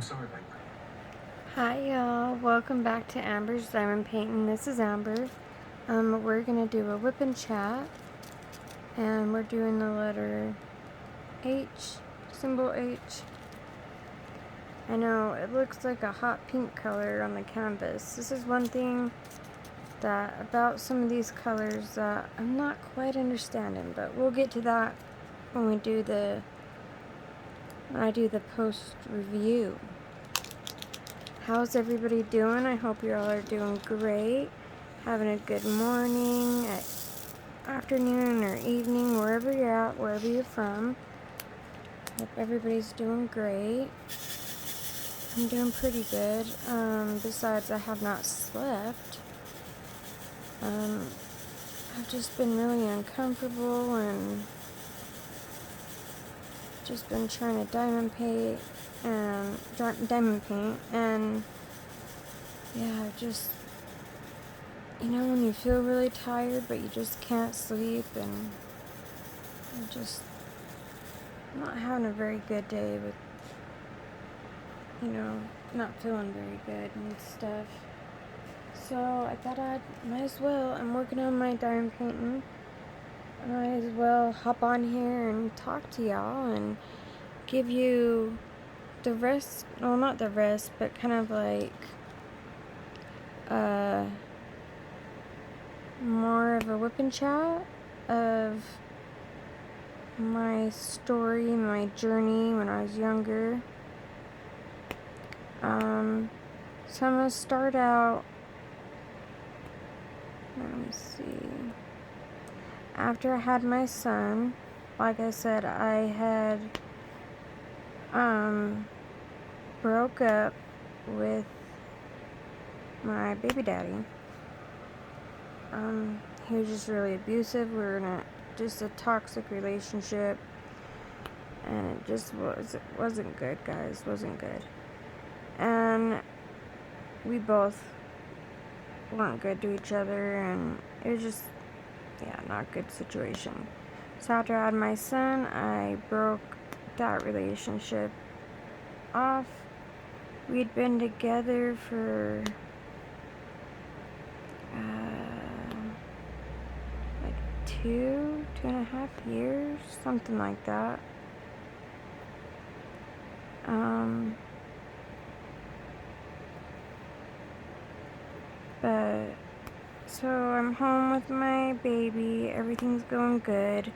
I'm sorry, Mike. Hi y'all, welcome back to Amber's Diamond Painting. This is Amber. We're gonna do a WIP N CHAT, and we're doing the letter H, symbol H. I know it looks like a hot pink color on the canvas. This is one thing that about some of these colors that I'm not quite understanding, but we'll get to that when I do the post review. How's everybody doing? I hope you all are doing great. Having a good morning, afternoon, or evening, wherever you're at, wherever you're from. Hope everybody's doing great. I'm doing pretty good. Besides, I have not slept. I've just been really uncomfortable and just been trying to diamond paint, and yeah, just, you know, when you feel really tired but you just can't sleep, and I'm just not having a very good day with, you know, not feeling very good and stuff. So I thought might as well, I'm working on my diamond painting. I might as well hop on here and talk to y'all and give you the rest, well, not the rest, but kind of like more of a WIP N CHAT of my story, my journey when I was younger. So I'm gonna start out, let me see, after I had my son. Like I said, I had broke up with my baby daddy. He was just really abusive. We were in just a toxic relationship, and it just wasn't good, guys. Wasn't good. And we both weren't good to each other, and it was just, yeah, not a good situation. So after I had my son, I broke that relationship off. We'd been together for like 2.5 years, something like that. But so I'm home with my baby. Everything's going good.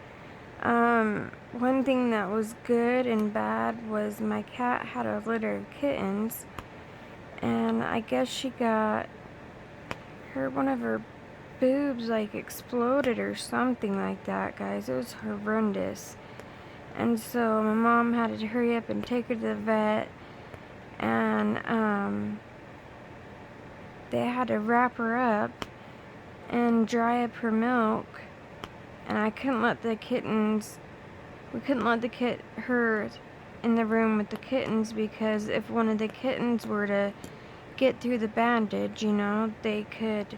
One thing that was good and bad was my cat had a litter of kittens, and I guess she got one of her boobs like exploded or something like that, guys. It was horrendous. And so my mom had to hurry up and take her to the vet, and they had to wrap her up and dry up her milk, and I couldn't let the kittens, we couldn't let her in the room with the kittens, because if one of the kittens were to get through the bandage, you know, they could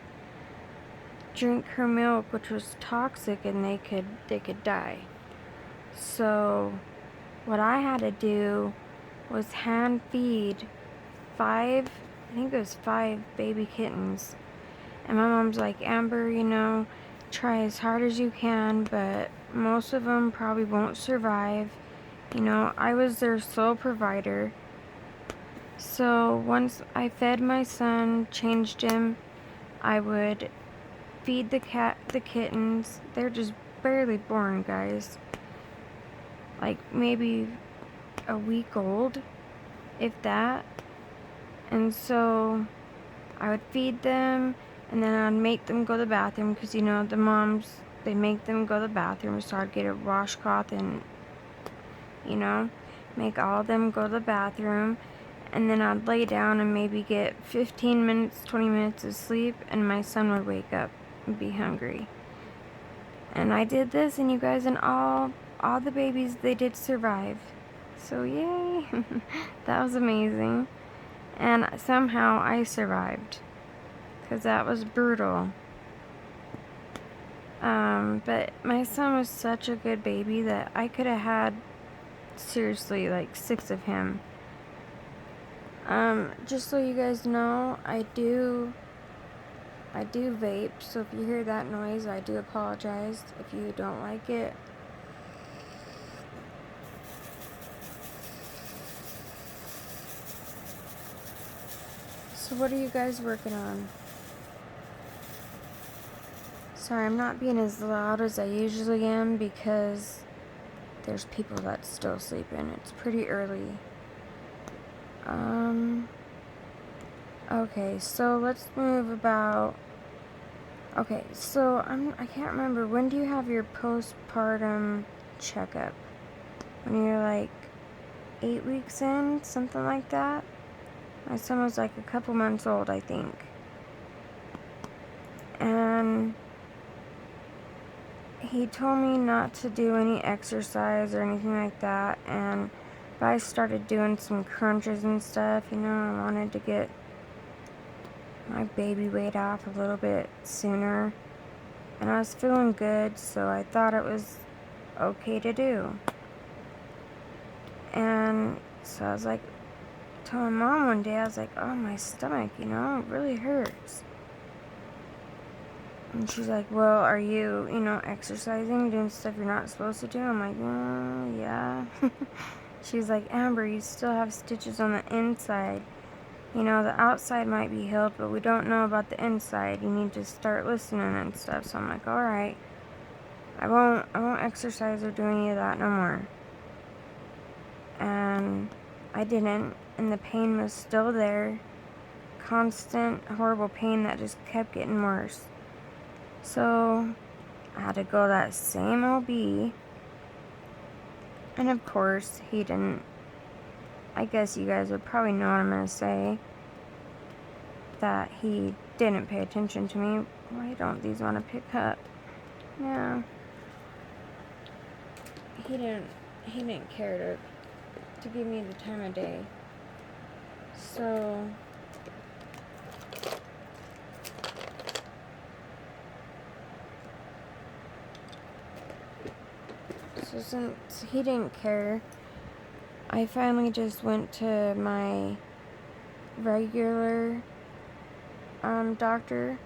drink her milk, which was toxic, and they could die. So what I had to do was hand feed I think it was 5 baby kittens. And my mom's like, Amber, you know, try as hard as you can, but most of them probably won't survive. You know, I was their sole provider. So once I fed my son, changed him, I would feed the kittens. They're just barely born, guys. Like maybe a week old, if that. And so I would feed them, and then I'd make them go to the bathroom, because, you know, the moms, they make them go to the bathroom. So I'd get a washcloth and, you know, make all of them go to the bathroom. And then I'd lay down and maybe get 15 minutes, 20 minutes of sleep, and my son would wake up and be hungry. And I did this, and you guys, and all the babies, they did survive. So yay! That was amazing. And somehow I survived, because that was brutal. But my son was such a good baby that I could have had, seriously, like 6 of him. Just so you guys know, I do vape, so if you hear that noise, I do apologize if you don't like it. So what are you guys working on? Sorry, I'm not being as loud as I usually am because there's people that's still sleeping. It's pretty early. Okay, so let's move about. Okay, so I can't remember, when do you have your postpartum checkup? When you're like 8 weeks in, something like that? My son was like a couple months old, I think. And he told me not to do any exercise or anything like that, but I started doing some crunches and stuff, I wanted to get my baby weight off a little bit sooner, and I was feeling good, so I thought it was okay to do. And so I was like, telling Mom one day, I was like, oh, my stomach, it really hurts. And she's like, well, are you, exercising, doing stuff you're not supposed to do? I'm like, yeah. She's like, Amber, you still have stitches on the inside. The outside might be healed, but we don't know about the inside. You need to start listening and stuff. So I'm like, all right. I won't exercise or do any of that no more. And I didn't, and the pain was still there. Constant, horrible pain that just kept getting worse. So I had to go to that same OB, and of course he didn't. I guess you guys would probably know what I'm gonna say, that he didn't pay attention to me. Why don't these want to pick up? Yeah, he didn't care to give me the time of day. So since he didn't care, I finally just went to my regular doctor,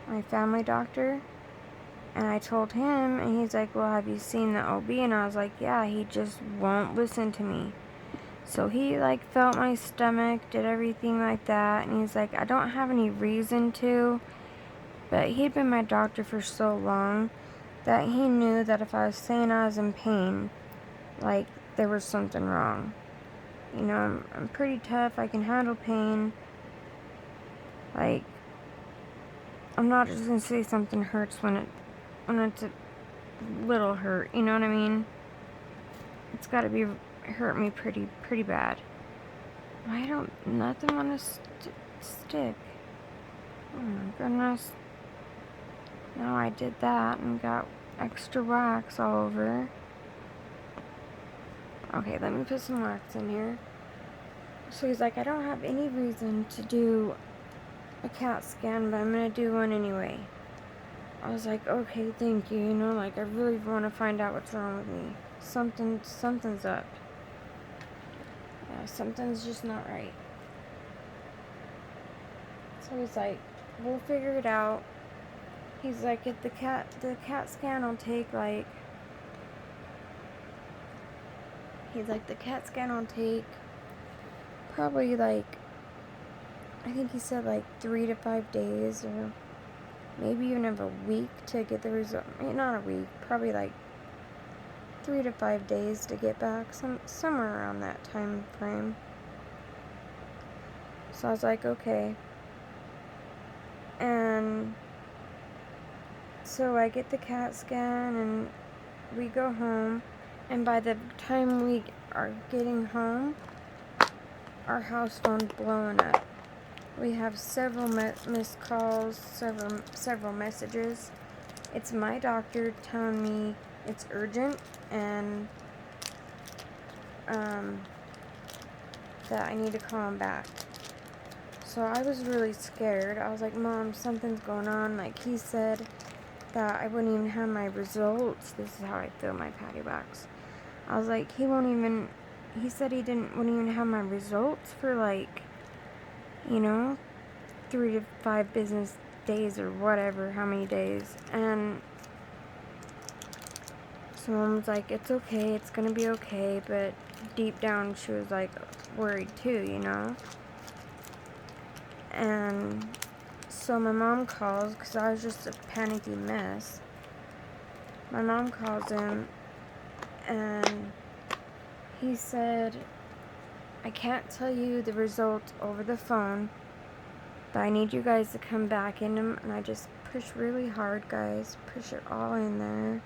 my family doctor, and I told him, and he's like, well, have you seen the OB? And I was like, yeah, he just won't listen to me. So he felt my stomach, did everything like that, and he's like, I don't have any reason to, but he'd been my doctor for so long that he knew that if I was saying I was in pain, there was something wrong. I'm pretty tough, I can handle pain. I'm not just gonna say something hurts when it's a little hurt, you know what I mean? It's gotta be hurt me pretty bad. Why don't nothing want to stick? Oh my goodness. Now I did that and got extra wax all over. Okay, let me put some wax in here. So he's like, I don't have any reason to do a CAT scan, but I'm gonna do one anyway. I was like, okay, thank you, I really want to find out what's wrong with me. Something's up. Yeah, something's just not right. So he's like, we'll figure it out. He's like, if the CAT scan will take the CAT scan will take probably I think he said 3 to 5 days, or maybe even a week to get the result. Not a week, probably 3 to 5 days to get back, somewhere around that time frame. So I was like, okay. And so I get the CAT scan and we go home, and by the time we are getting home, our house phone's blowing up. We have several missed calls, several messages. It's my doctor telling me it's urgent and that I need to call him back. So I was really scared. I was like, Mom, something's going on. He said that I wouldn't even have my results. This is how I feel my patty wax. I was like, he won't even he said he wouldn't even have my results for like, 3 to 5 business days or whatever, how many days. And so Mom was like, it's okay, it's gonna be okay, but deep down she was like worried too, And so my mom calls, because I was just a panicky mess. My mom calls him, and he said, I can't tell you the results over the phone, but I need you guys to come back in them. And I just push really hard, guys. Push it all in there.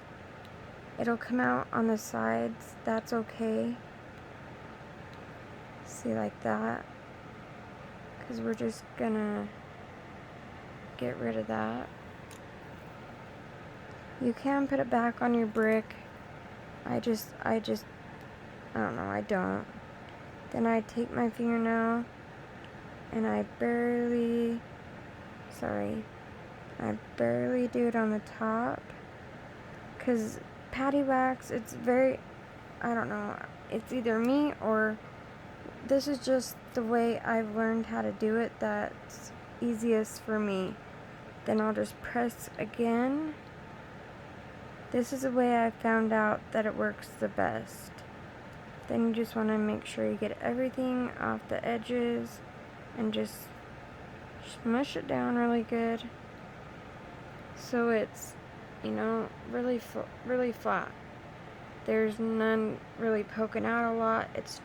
It'll come out on the sides. That's okay. See, like that. Because we're just gonna get rid of that. You can put it back on your brick. I don't know, I don't. Then I take my fingernail and I barely do it on the top. Because patty wax, it's very, I don't know, it's either me or this is just the way I've learned how to do it that's easiest for me. Then I'll just press again. This is the way I found out that it works the best. Then you just want to make sure you get everything off the edges and just smush it down really good so it's, really flat. There's none really poking out a lot. It's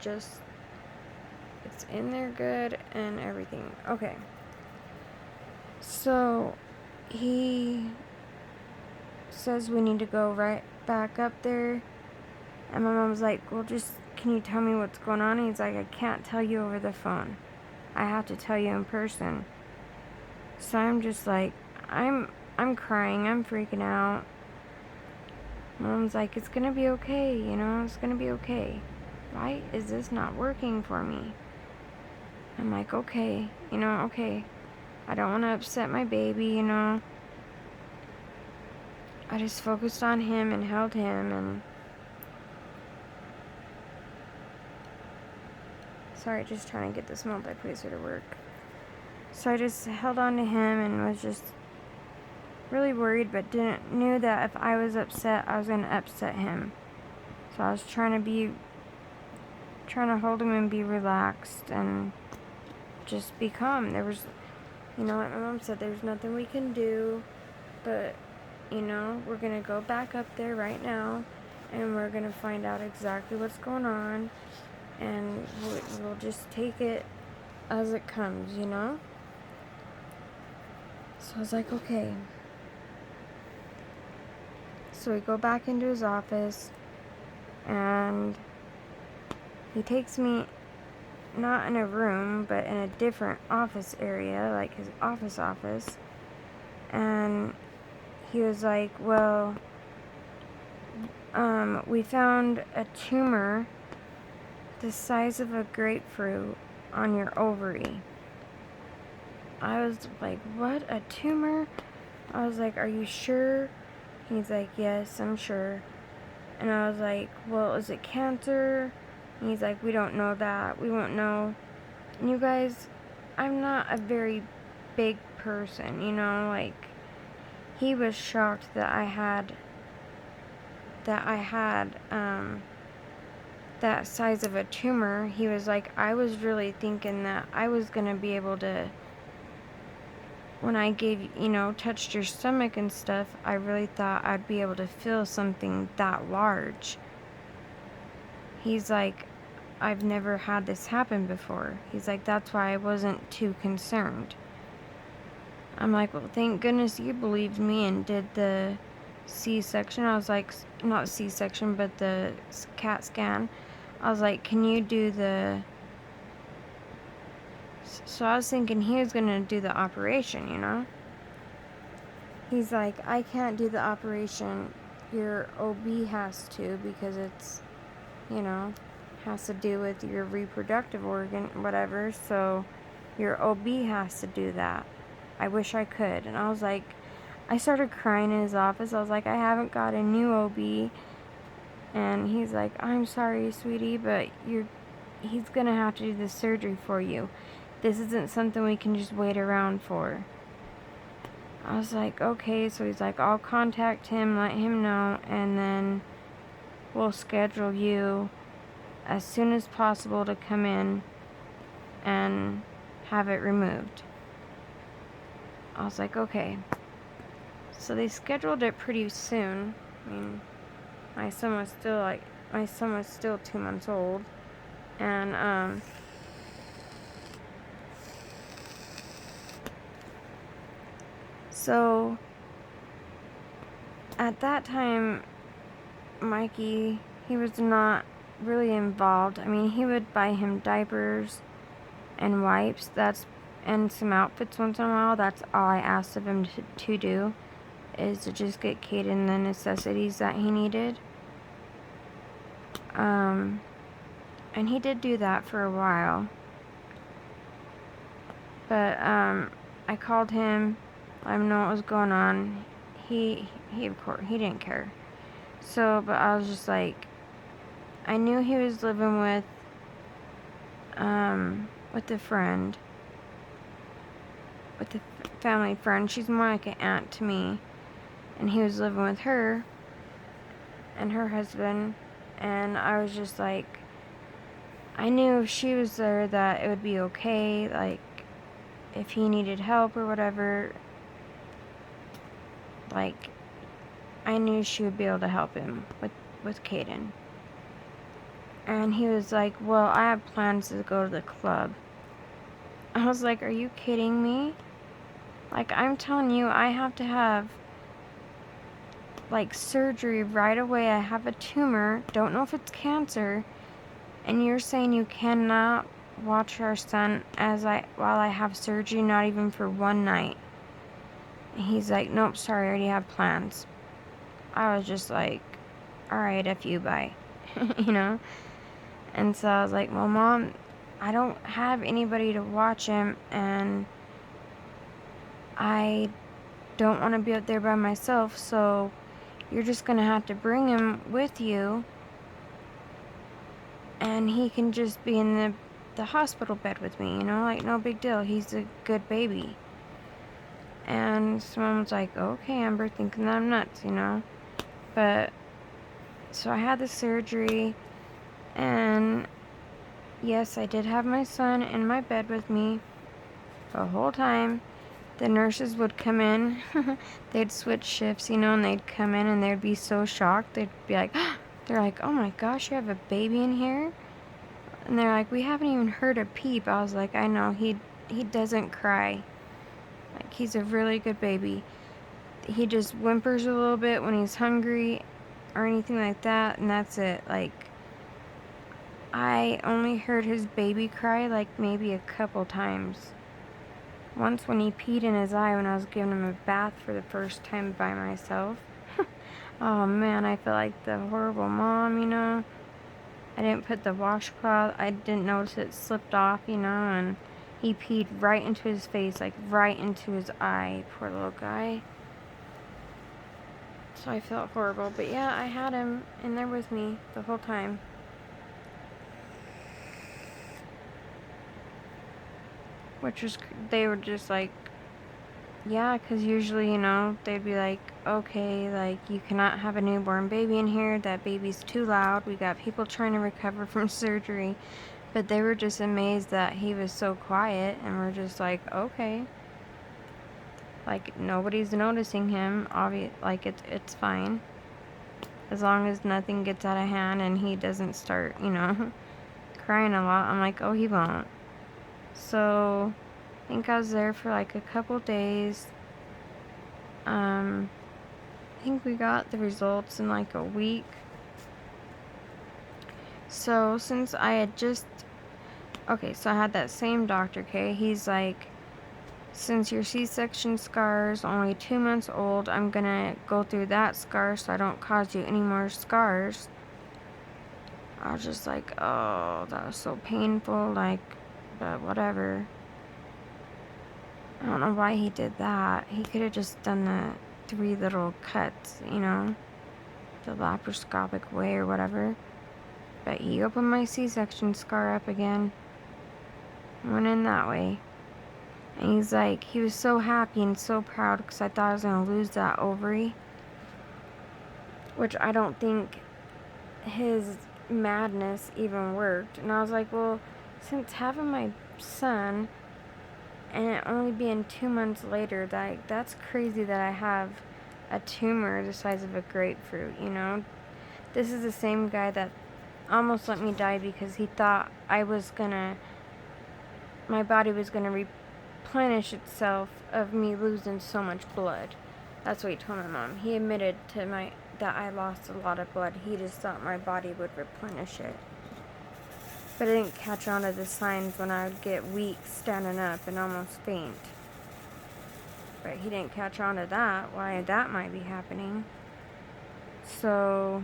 in there good and everything. Okay. So he says we need to go right back up there. And my mom's like, well, can you tell me what's going on? And he's like, I can't tell you over the phone. I have to tell you in person. So I'm just like, I'm crying. I'm freaking out. Mom's like, it's gonna be okay, it's gonna be okay. Why is this not working for me? I'm like, okay, okay. I don't want to upset my baby, I just focused on him and held him and... Sorry, just trying to get this multiplacer to work. So I just held on to him and was just really worried, but knew that if I was upset, I was going to upset him. So I was trying to hold him and be relaxed and just be calm. There was, like my mom said, there's nothing we can do, but, we're going to go back up there right now, and we're going to find out exactly what's going on, and we'll just take it as it comes, So I was like, okay. So we go back into his office, and he takes me not in a room, but in a different office area, like his office, and he was like, well, we found a tumor the size of a grapefruit on your ovary. I was like, what, a tumor? I was like, are you sure? He's like, yes, I'm sure. And I was like, well, is it cancer? And he's like, we don't know that. We won't know. And you guys, I'm not a very big person, like, he was shocked that I had that size of a tumor. He was like, I was really thinking that I was going to be able to, when I touched your stomach and stuff, I really thought I'd be able to feel something that large. He's like, I've never had this happen before. He's like, that's why I wasn't too concerned. I'm like, well, thank goodness you believed me and did the C-section. I was like, not C-section, but the CAT scan. I was like, can you do the... So I was thinking he was going to do the operation, He's like, I can't do the operation. Your OB has to, because it's, has to do with your reproductive organ, whatever. So your OB has to do that. I wish I could. And I was like, I started crying in his office. I was like, I haven't got a new OB. And he's like, I'm sorry, sweetie, but he's gonna have to do this surgery for you. This isn't something we can just wait around for. I was like, okay. So he's like, I'll contact him, let him know, and then we'll schedule you as soon as possible to come in and have it removed. I was like, okay. So they scheduled it pretty soon. I mean, my son was still 2 months old. And, so at that time, Mikey, he was not really involved. I mean, he would buy him diapers and wipes, and some outfits once in a while. That's all I asked of him to do, is to just get Caden the necessities that he needed. And he did do that for a while. But, I called him, let him know what was going on. He of course, he didn't care. So, but I was just like, I knew he was living with a friend, with a family friend. She's more like an aunt to me. And he was living with her and her husband. And I was just like, I knew if she was there that it would be okay. Like, if he needed help or whatever, like, I knew she would be able to help him with Caden. And he was like, well, I have plans to go to the club. I was like, are you kidding me? Like, I'm telling you, I have to have, like, surgery right away. I have a tumor. Don't know if it's cancer. And you're saying you cannot watch our son while I have surgery, not even for one night. And he's like, nope, sorry, I already have plans. I was just like, alright, F you, bye. You know? And so I was like, well, Mom, I don't have anybody to watch him, and I don't want to be up there by myself, so you're just going to have to bring him with you, and he can just be in the hospital bed with me, you know, like, no big deal. He's a good baby. And so Mom was like, okay, Amber, thinking that I'm nuts, you know. But, so I had the surgery, and yes, I did have my son in my bed with me the whole time. The nurses would come in, they'd switch shifts, you know, and they'd come in and they'd be so shocked. They'd be like, they're like, oh my gosh, you have a baby in here? And they're like, we haven't even heard a peep. I was like, I know, he doesn't cry. Like, he's a really good baby. He just whimpers a little bit when he's hungry or anything like that, and that's it. Like, I only heard his baby cry like maybe a couple times. Once when he peed in his eye when I was giving him a bath for the first time by myself. Oh man, I feel like the horrible mom, you know. I didn't put the washcloth, I didn't notice it slipped off, you know, and he peed right into his face, like right into his eye, poor little guy. So I felt horrible, but yeah, I had him in there with me the whole time. Which was, they were just like, yeah, because usually, you know, they'd be like, okay, like, you cannot have a newborn baby in here, that baby's too loud, we got people trying to recover from surgery. But they were just amazed that he was so quiet, and we're just like, okay. Like, nobody's noticing him, like, it's fine. As long as nothing gets out of hand and he doesn't start, you know, crying a lot. I'm like, oh, he won't. So, I think I was there for like a couple days. I think we got the results in like a week. So, since I had just, okay, so I had that same doctor, okay? He's like, since your C-section scar is only 2 months old, I'm gonna go through that scar so I don't cause you any more scars. I was just like, oh, that was so painful, like, but whatever. I don't know why he did that. He could have just done the 3 little cuts, you know, the laparoscopic way or whatever. But he opened my C-section scar up again. Went in that way. And he's like, he was so happy and so proud because I thought I was going to lose that ovary. Which I don't think his madness even worked. And I was like, well, since having my son and it only being 2 months later, that's crazy that I have a tumor the size of a grapefruit, you know? This is the same guy that almost let me die because he thought my body was gonna replenish itself of me losing so much blood. That's what he told my mom. He admitted to that I lost a lot of blood. He just thought my body would replenish it. But I didn't catch on to the signs when I would get weak standing up and almost faint. But he didn't catch on to that, why that might be happening. So,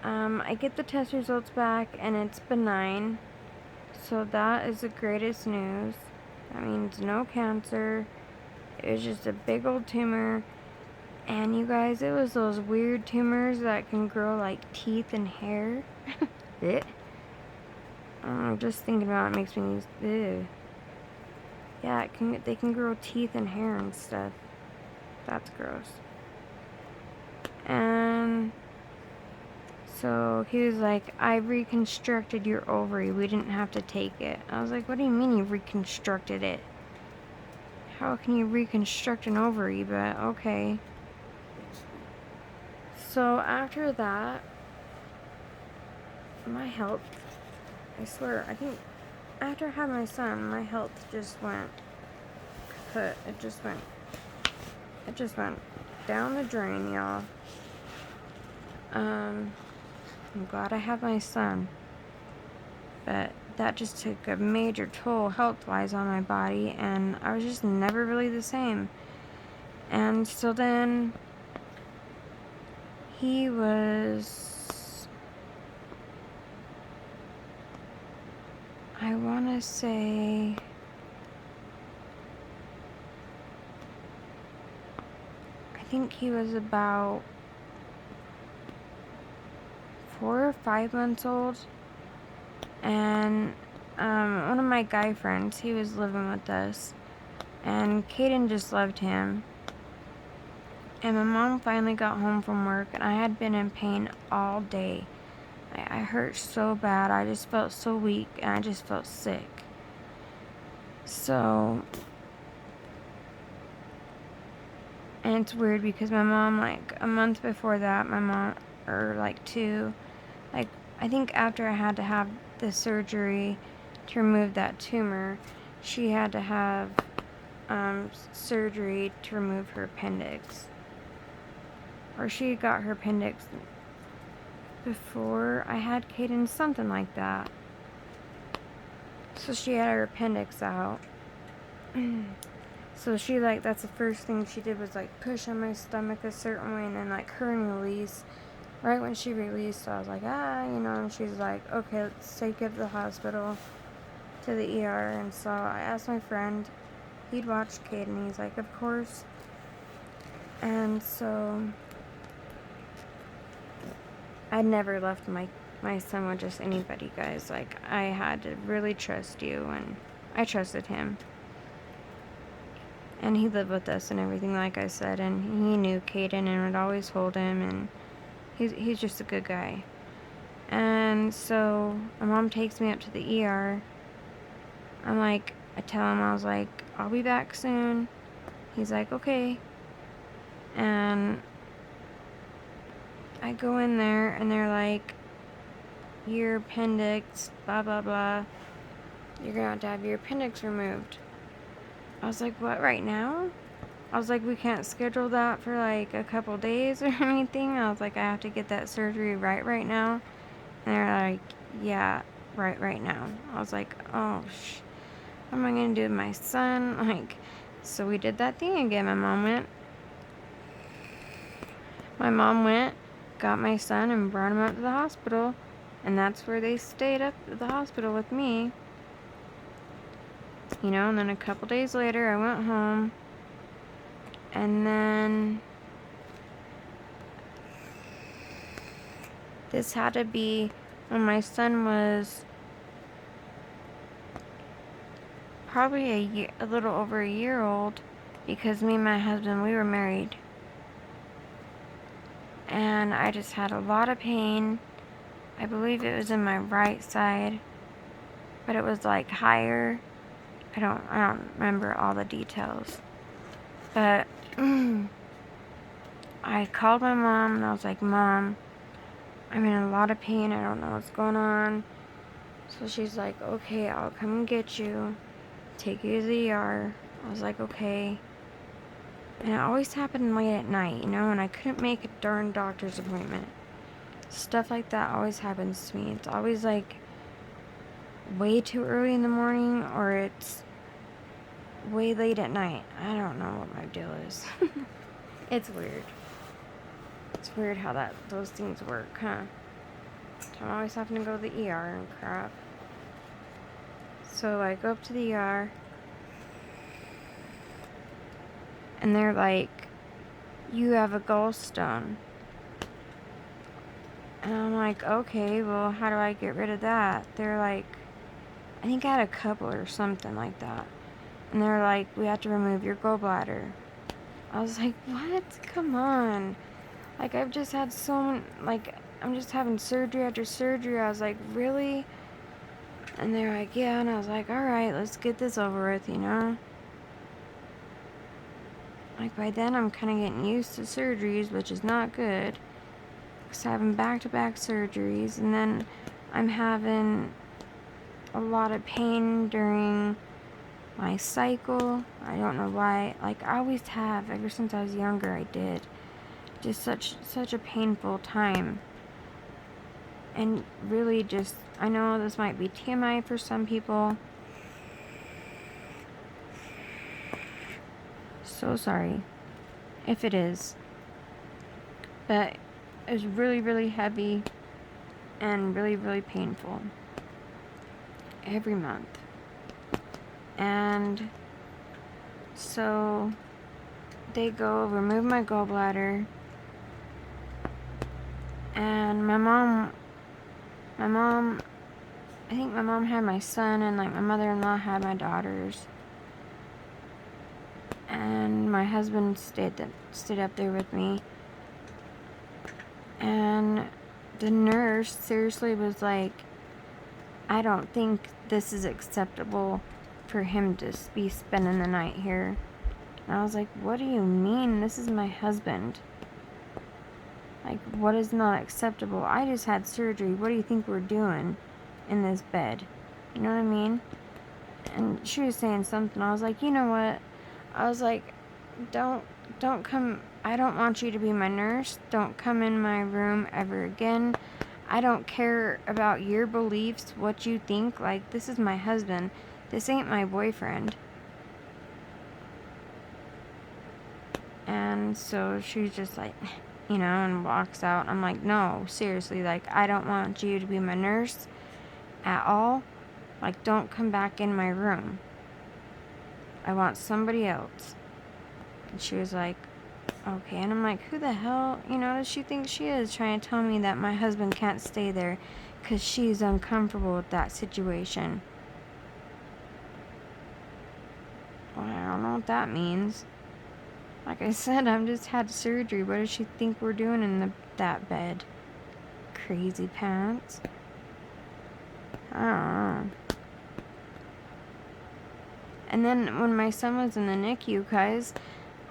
I get the test results back and it's benign. So that is the greatest news. That means no cancer. It was just a big old tumor. And you guys, it was those weird tumors that can grow like teeth and hair. I don't know, just thinking about it makes me, ew. Yeah, they can grow teeth and hair and stuff. That's gross. And so he was like, I reconstructed your ovary. We didn't have to take it. I was like, what do you mean you reconstructed it? How can you reconstruct an ovary? But okay. So after that, my health, I swear, I think after I had my son, my health just went kaput. It just went down the drain, y'all. I'm glad I have my son, but that just took a major toll health-wise on my body, and I was just never really the same. And so then he was, I want to say, I think he was about 4 or 5 months old. And one of my guy friends, he was living with us, and Kaden just loved him. And my mom finally got home from work, and I had been in pain all day. I hurt so bad. I just felt so weak, and I just felt sick. So, and it's weird because my mom, like a month before that, or like 2, like I think after I had to have the surgery to remove that tumor, she had to have surgery to remove her appendix. Or she got her appendix before I had Kaden, something like that. So she had her appendix out. So she, like, that's the first thing she did was, like, push on my stomach a certain way and then, like, her and release. Right when she released, I was like, and she's like, okay, let's take it to the hospital, to the ER. And so I asked my friend, he'd watched Kaden, he's like, of course. And so I'd never left my son with just anybody, guys. Like, I had to really trust you, and I trusted him. And he lived with us and everything, like I said, and he knew Kaden and would always hold him, and he's just a good guy. And so my mom takes me up to the ER. I tell him, I was like, I'll be back soon. He's like, okay. And I go in there, and they're like, your appendix, blah, blah, blah. You're going to have your appendix removed. I was like, what, right now? I was like, we can't schedule that for like a couple days or anything. I was like, I have to get that surgery right now. And they're like, yeah, right now. I was like, oh, what am I going to do with my son? Like, so we did that thing again. My mom went, got my son, and brought him up to the hospital. And that's where they stayed up at the hospital with me. And then a couple days later, I went home. And then This had to be when my son was probably a little over a year old, because me and my husband, we were married. And I just had a lot of pain. I believe it was in my right side, but it was like higher. I don't remember all the details. But I called my mom and I was like, Mom, I'm in a lot of pain. I don't know what's going on. So she's like, okay, I'll come and get you. Take you to the ER. I was like, okay. And it always happened late at night, you know, and I couldn't make a darn doctor's appointment. Stuff like that always happens to me. It's always like way too early in the morning, or it's way late at night. I don't know what my deal is. It's weird. It's weird how those things work, huh? So I'm always having to go to the ER and crap. So I go up to the ER, and they're like, you have a gallstone. And I'm like, okay, well, how do I get rid of that? They're like, I think I had a couple or something like that. And they're like, we have to remove your gallbladder. I was like, what? Come on. Like, I've just had I'm just having surgery after surgery. I was like, really? And they're like, yeah. And I was like, alright, let's get this over with, you know? Like, by then, I'm kind of getting used to surgeries, which is not good. Because I'm having back-to-back surgeries. And then I'm having a lot of pain during my cycle. I don't know why. Like, I always have. Ever since I was younger, I did. Just such a painful time. And really just, I know this might be TMI for some people. So sorry if it is. But it was really, really heavy and really, really painful every month. And so they go remove my gallbladder, and my mom, I think my mom had my son, and like my mother-in-law had my daughters, and my husband stayed up there with me. And the nurse seriously was like, I don't think this is acceptable for him to be spending the night here. And I was like, what do you mean? This is my husband. Like, what is not acceptable? I just had surgery. What do you think we're doing in this bed? You know what I mean? And she was saying something. I was like, you know what? I was like, don't come. I don't want you to be my nurse. Don't come in my room ever again. I don't care about your beliefs, what you think. Like, this is my husband. This ain't my boyfriend. And so she's just like, you know, and walks out. I'm like, no, seriously, like, I don't want you to be my nurse at all. Like, don't come back in my room. I want somebody else. And she was like, okay. And I'm like, who the hell, you know, does she think she is, trying to tell me that my husband can't stay there because she's uncomfortable with that situation? Well, I don't know what that means. Like I said, I've just had surgery. What does she think we're doing in that bed? Crazy pants. I don't know. And then when my son was in the NICU, guys,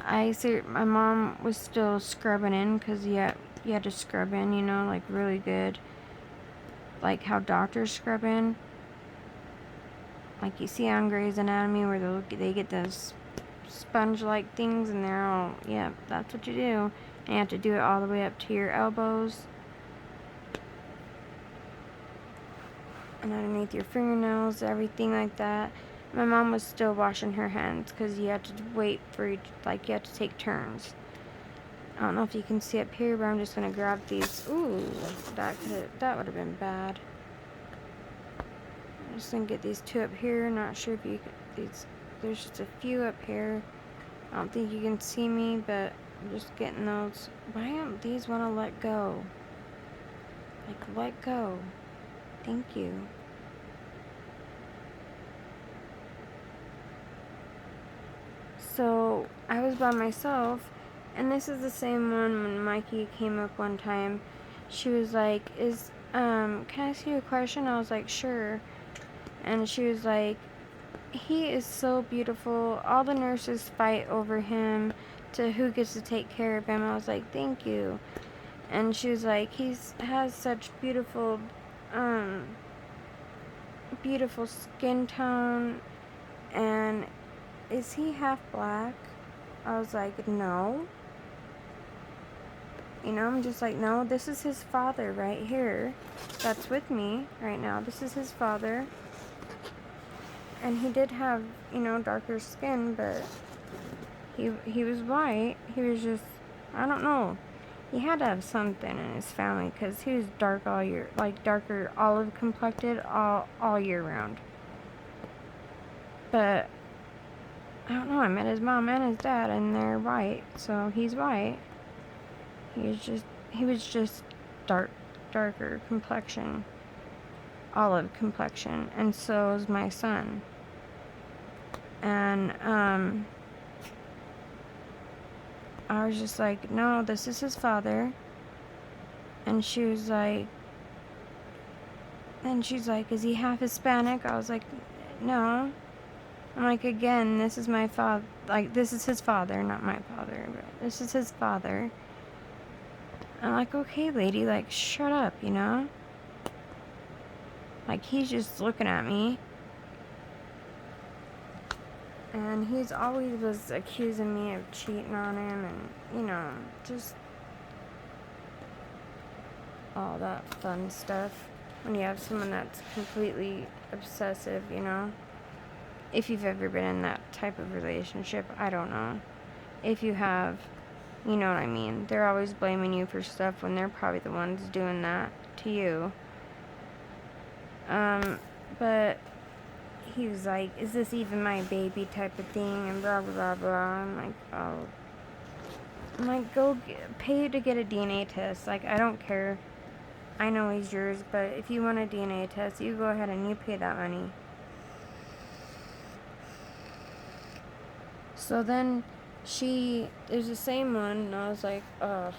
my mom was still scrubbing in, because you had to scrub in, you know, like really good. Like how doctors scrub in. Like you see on Grey's Anatomy where they get those sponge-like things, and they're all, yeah, that's what you do. And you have to do it all the way up to your elbows. And underneath your fingernails, everything like that. My mom was still washing her hands, because you have to wait for you have to take turns. I don't know if you can see up here, but I'm just going to grab these. Ooh, that would have been bad. I'm just going to get these two up here. Not sure if you can, there's just a few up here. I don't think you can see me, but I'm just getting those. Why don't these want to let go? Like, let go. Thank you. So, I was by myself, and this is the same one when Mikey came up one time. She was like, can I ask you a question? I was like, sure. And she was like, he is so beautiful. All the nurses fight over him to who gets to take care of him. I was like, thank you. And she was like, has such beautiful, beautiful skin tone. And is he half black? I was like, no. You know, I'm just like, no, this is his father right here. That's with me right now. This is his father. And he did have, you know, darker skin, but he was white. He was just, I don't know. He had to have something in his family because he was dark all year, like darker olive complected all year round. But I don't know. I met his mom and his dad, and they're white, so he's white. He was just darker complexion, olive complexion, and so is my son. And I was just like, no, this is his father. And she's like, is he half Hispanic? I was like, no. I'm like, again, this is my father. Like, this is his father, not my father, but this is his father. I'm like, okay, lady, like, shut up, you know? Like, he's just looking at me. And he's always was accusing me of cheating on him and, you know, just all that fun stuff. When you have someone that's completely obsessive, you know? If you've ever been in that type of relationship, I don't know. If you have, you know what I mean. They're always blaming you for stuff when they're probably the ones doing that to you. But he was like, is this even my baby type of thing? And blah, blah, blah, blah. I'm like, oh. I'm like, go pay to get a DNA test. Like, I don't care. I know he's yours, but if you want a DNA test, you go ahead and you pay that money. So then it was the same one, and I was like, ugh.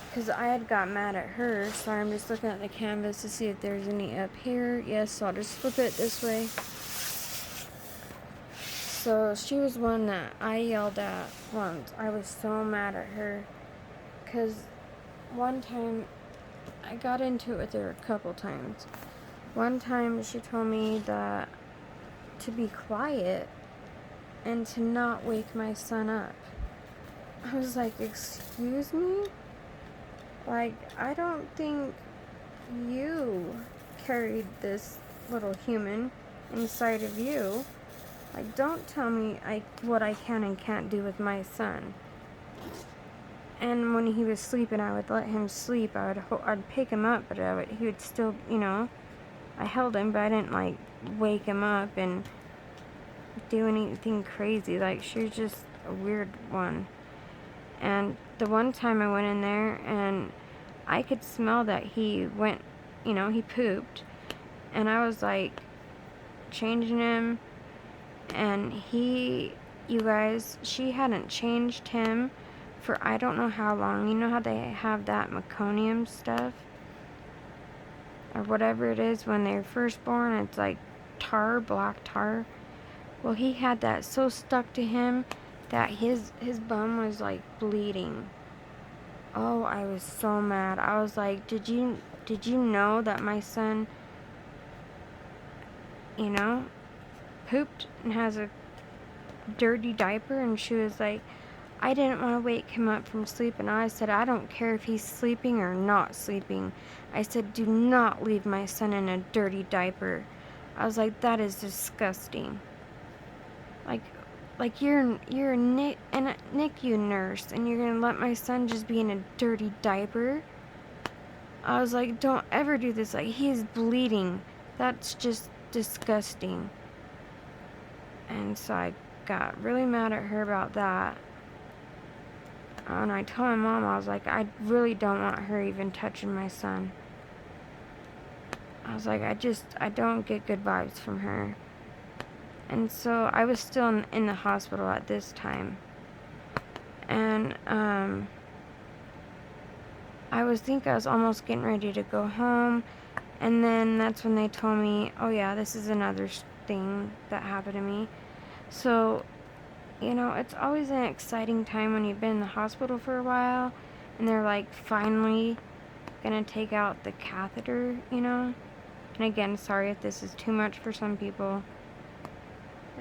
Because I had got mad at her, so I'm just looking at the canvas to see if there's any up here. Yes, so I'll just flip it this way. So she was one that I yelled at once. I was so mad at her. Because one time, I got into it with her a couple times. One time she told me that to be quiet and to not wake my son up. I was like, excuse me? Like, I don't think you carried this little human inside of you. Like, don't tell me what I can and can't do with my son. And when he was sleeping, I would let him sleep. I'd pick him up, but he would still, you know, I held him, but I didn't, like, wake him up and do anything crazy. Like, she was just a weird one. And the one time I went in there, and I could smell that he went, you know, he pooped. And I was, like, changing him. And you guys, she hadn't changed him for I don't know how long. You know how they have that meconium stuff? Or whatever it is when they're first born. It's like tar, black tar. Well, he had that so stuck to him that his bum was like bleeding. Oh, I was so mad. I was like, did you know that my son, you know, pooped and has a dirty diaper? And she was like, I didn't want to wake him up from sleep. And I said, I don't care if he's sleeping or not sleeping. I said, do not leave my son in a dirty diaper. I was like, that is disgusting. Like you're a NICU nurse, and you're gonna let my son just be in a dirty diaper? I was like, don't ever do this. Like, he is bleeding. That's just disgusting. And so I got really mad at her about that. And I told my mom, I was like, I really don't want her even touching my son. I was like, I don't get good vibes from her. And so I was still in the hospital at this time. And I was almost getting ready to go home. And then that's when they told me, oh yeah, this is another thing that happened to me. So, you know, it's always an exciting time when you've been in the hospital for a while. And they're like, finally gonna take out the catheter, you know. And again, sorry if this is too much for some people.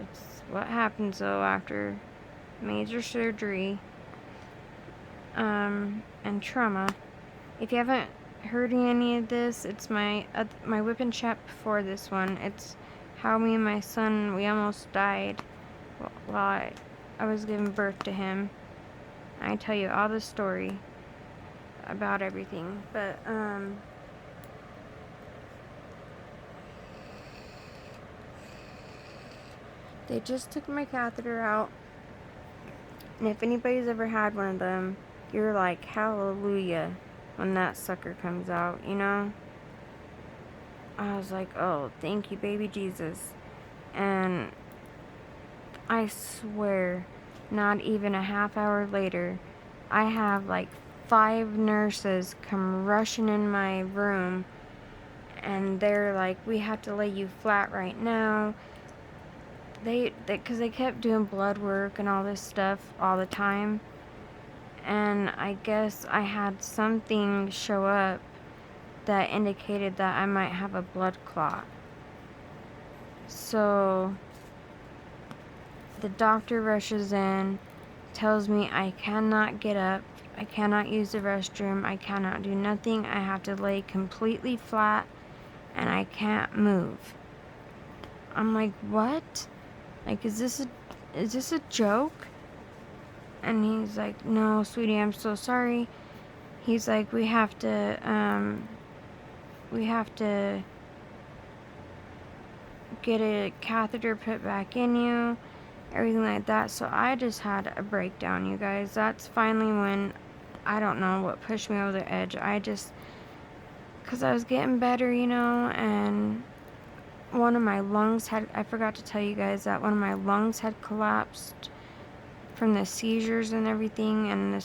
It's what happens though after major surgery and trauma. If you haven't heard any of this, it's my WIP N CHAT before this one. It's how me and my son, we almost died while I was giving birth to him. I tell you all the story about everything, but they just took my catheter out, and if anybody's ever had one of them, you're like, hallelujah, when that sucker comes out, you know? I was like, oh, thank you, baby Jesus. And I swear, not even a half hour later, I have like 5 nurses come rushing in my room, and they're like, we have to lay you flat right now. Because they kept doing blood work and all this stuff all the time. And I guess I had something show up that indicated that I might have a blood clot. So the doctor rushes in, tells me I cannot get up, I cannot use the restroom, I cannot do nothing, I have to lay completely flat, and I can't move. I'm like, what? Like, is this a joke? And he's like, no, sweetie, I'm so sorry. He's like, we have to get a catheter put back in you, everything like that. So I just had a breakdown, you guys. That's finally when, I don't know what pushed me over the edge. Because I was getting better, you know, and one of my lungs I forgot to tell you guys that one of my lungs had collapsed from the seizures and everything, and I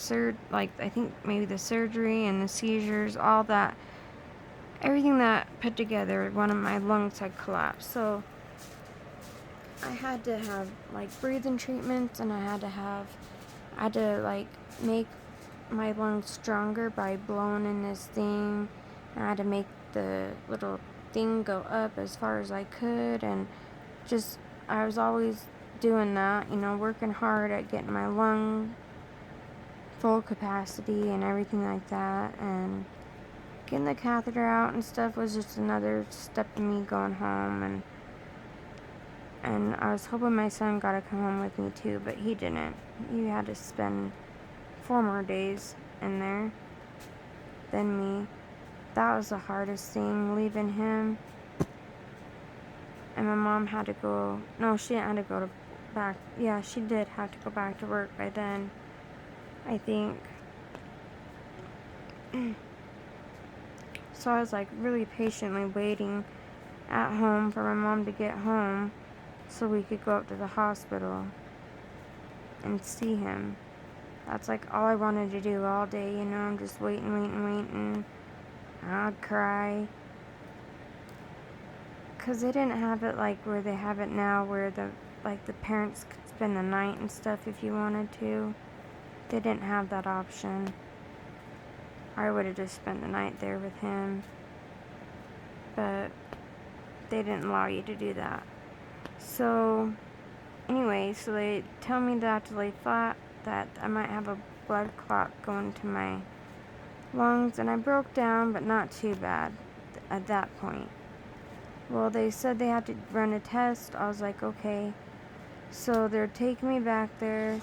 think maybe the surgery and the seizures, all that, everything that put together, one of my lungs had collapsed. So I had to have like breathing treatments, and I had to like make my lungs stronger by blowing in this thing. And I had to make the little thing go up as far as I could, and just I was always doing that, you know, working hard at getting my lung full capacity and everything like that. And getting the catheter out and stuff was just another step in me going home. And I was hoping my son got to come home with me too, but he didn't. He had to spend 4 more days in there than me. That was the hardest thing, leaving him. And my mom had to go, no, she didn't have to go back. Yeah, she did have to go back to work by then, I think. So I was like really patiently waiting at home for my mom to get home so we could go up to the hospital and see him. That's like all I wanted to do all day, you know. I'm just waiting. I'd cry. Because they didn't have it like where they have it now, where the parents could spend the night and stuff if you wanted to. They didn't have that option. I would have just spent the night there with him. But they didn't allow you to do that. So, anyway, so they tell me that I have to lay flat, that I might have a blood clot going to my lungs, and I broke down, but not too bad at that point. Well, they said they had to run a test. I was like, okay. So they're taking me back there,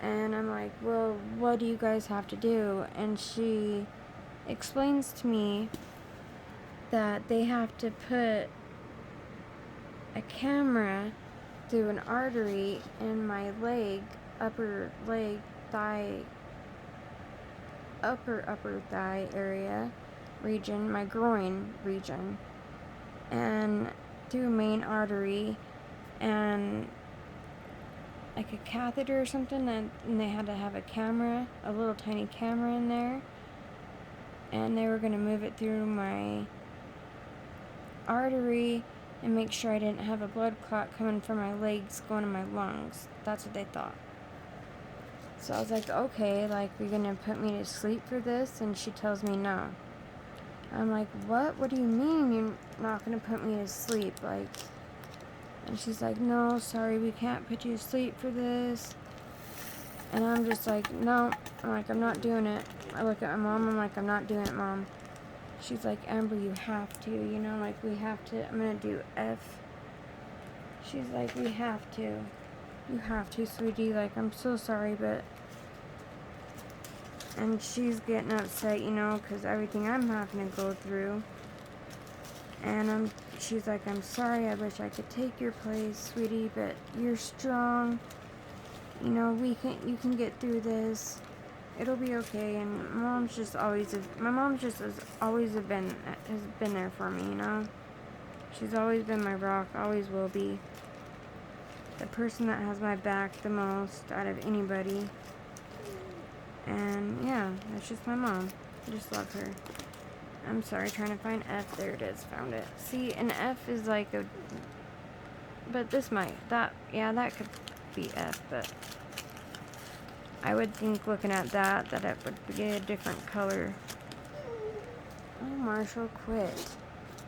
and I'm like, well, what do you guys have to do? And she explains to me that they have to put a camera through an artery in my leg, upper thigh area, region, my groin region, and through a main artery, and like a catheter or something, and they had to have a little tiny camera in there, and they were going to move it through my artery and make sure I didn't have a blood clot coming from my legs going to my lungs. That's what they thought. So I was like, okay, like, you're going to put me to sleep for this? And she tells me no. I'm like, what? What do you mean you're not going to put me to sleep? Like, and she's like, no, sorry, we can't put you to sleep for this. And I'm just like, no. I'm like, I'm not doing it. I look at my mom, I'm like, I'm not doing it, Mom. She's like, Amber, you have to, you know, like, we have to. I'm going to do F. She's like, we have to. You have to, sweetie. Like, I'm so sorry, but... And she's getting upset, you know, because everything I'm having to go through. And she's like, I'm sorry, I wish I could take your place, sweetie, but you're strong. You know, you can get through this. It'll be okay. And my mom's just has always been there for me, you know. She's always been my rock, always will be. The person that has my back the most out of anybody. And yeah, that's just my mom. I just love her. I'm sorry, trying to find F. There it is, found it. See, an F is like but that could be F, but I would think looking at that it would be a different color. Oh, Marshall, quit.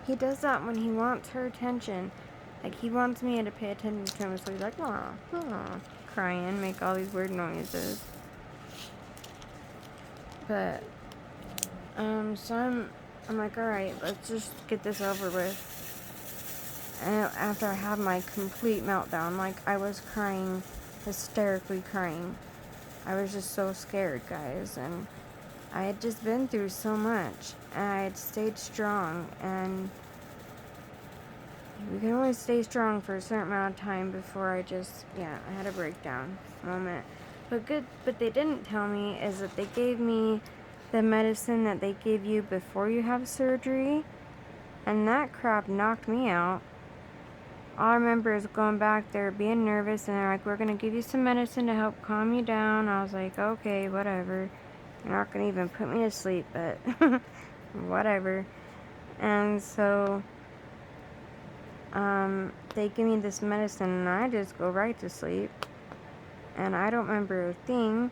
He does that when he wants her attention. Like, he wants me to pay attention to him, so he's like, aw, crying, make all these weird noises. But, so I'm like, alright, let's just get this over with. And after I had my complete meltdown, like, I was crying, hysterically crying. I was just so scared, guys, and I had just been through so much, and I had stayed strong, and we can only stay strong for a certain amount of time before I had a breakdown moment. But they didn't tell me is that they gave me the medicine that they give you before you have surgery, and that crap knocked me out. All I remember is going back there, being nervous, and they're like, we're going to give you some medicine to help calm you down. I was like, okay, whatever. You're not going to even put me to sleep, but whatever. And so, they give me this medicine, and I just go right to sleep. And I don't remember a thing,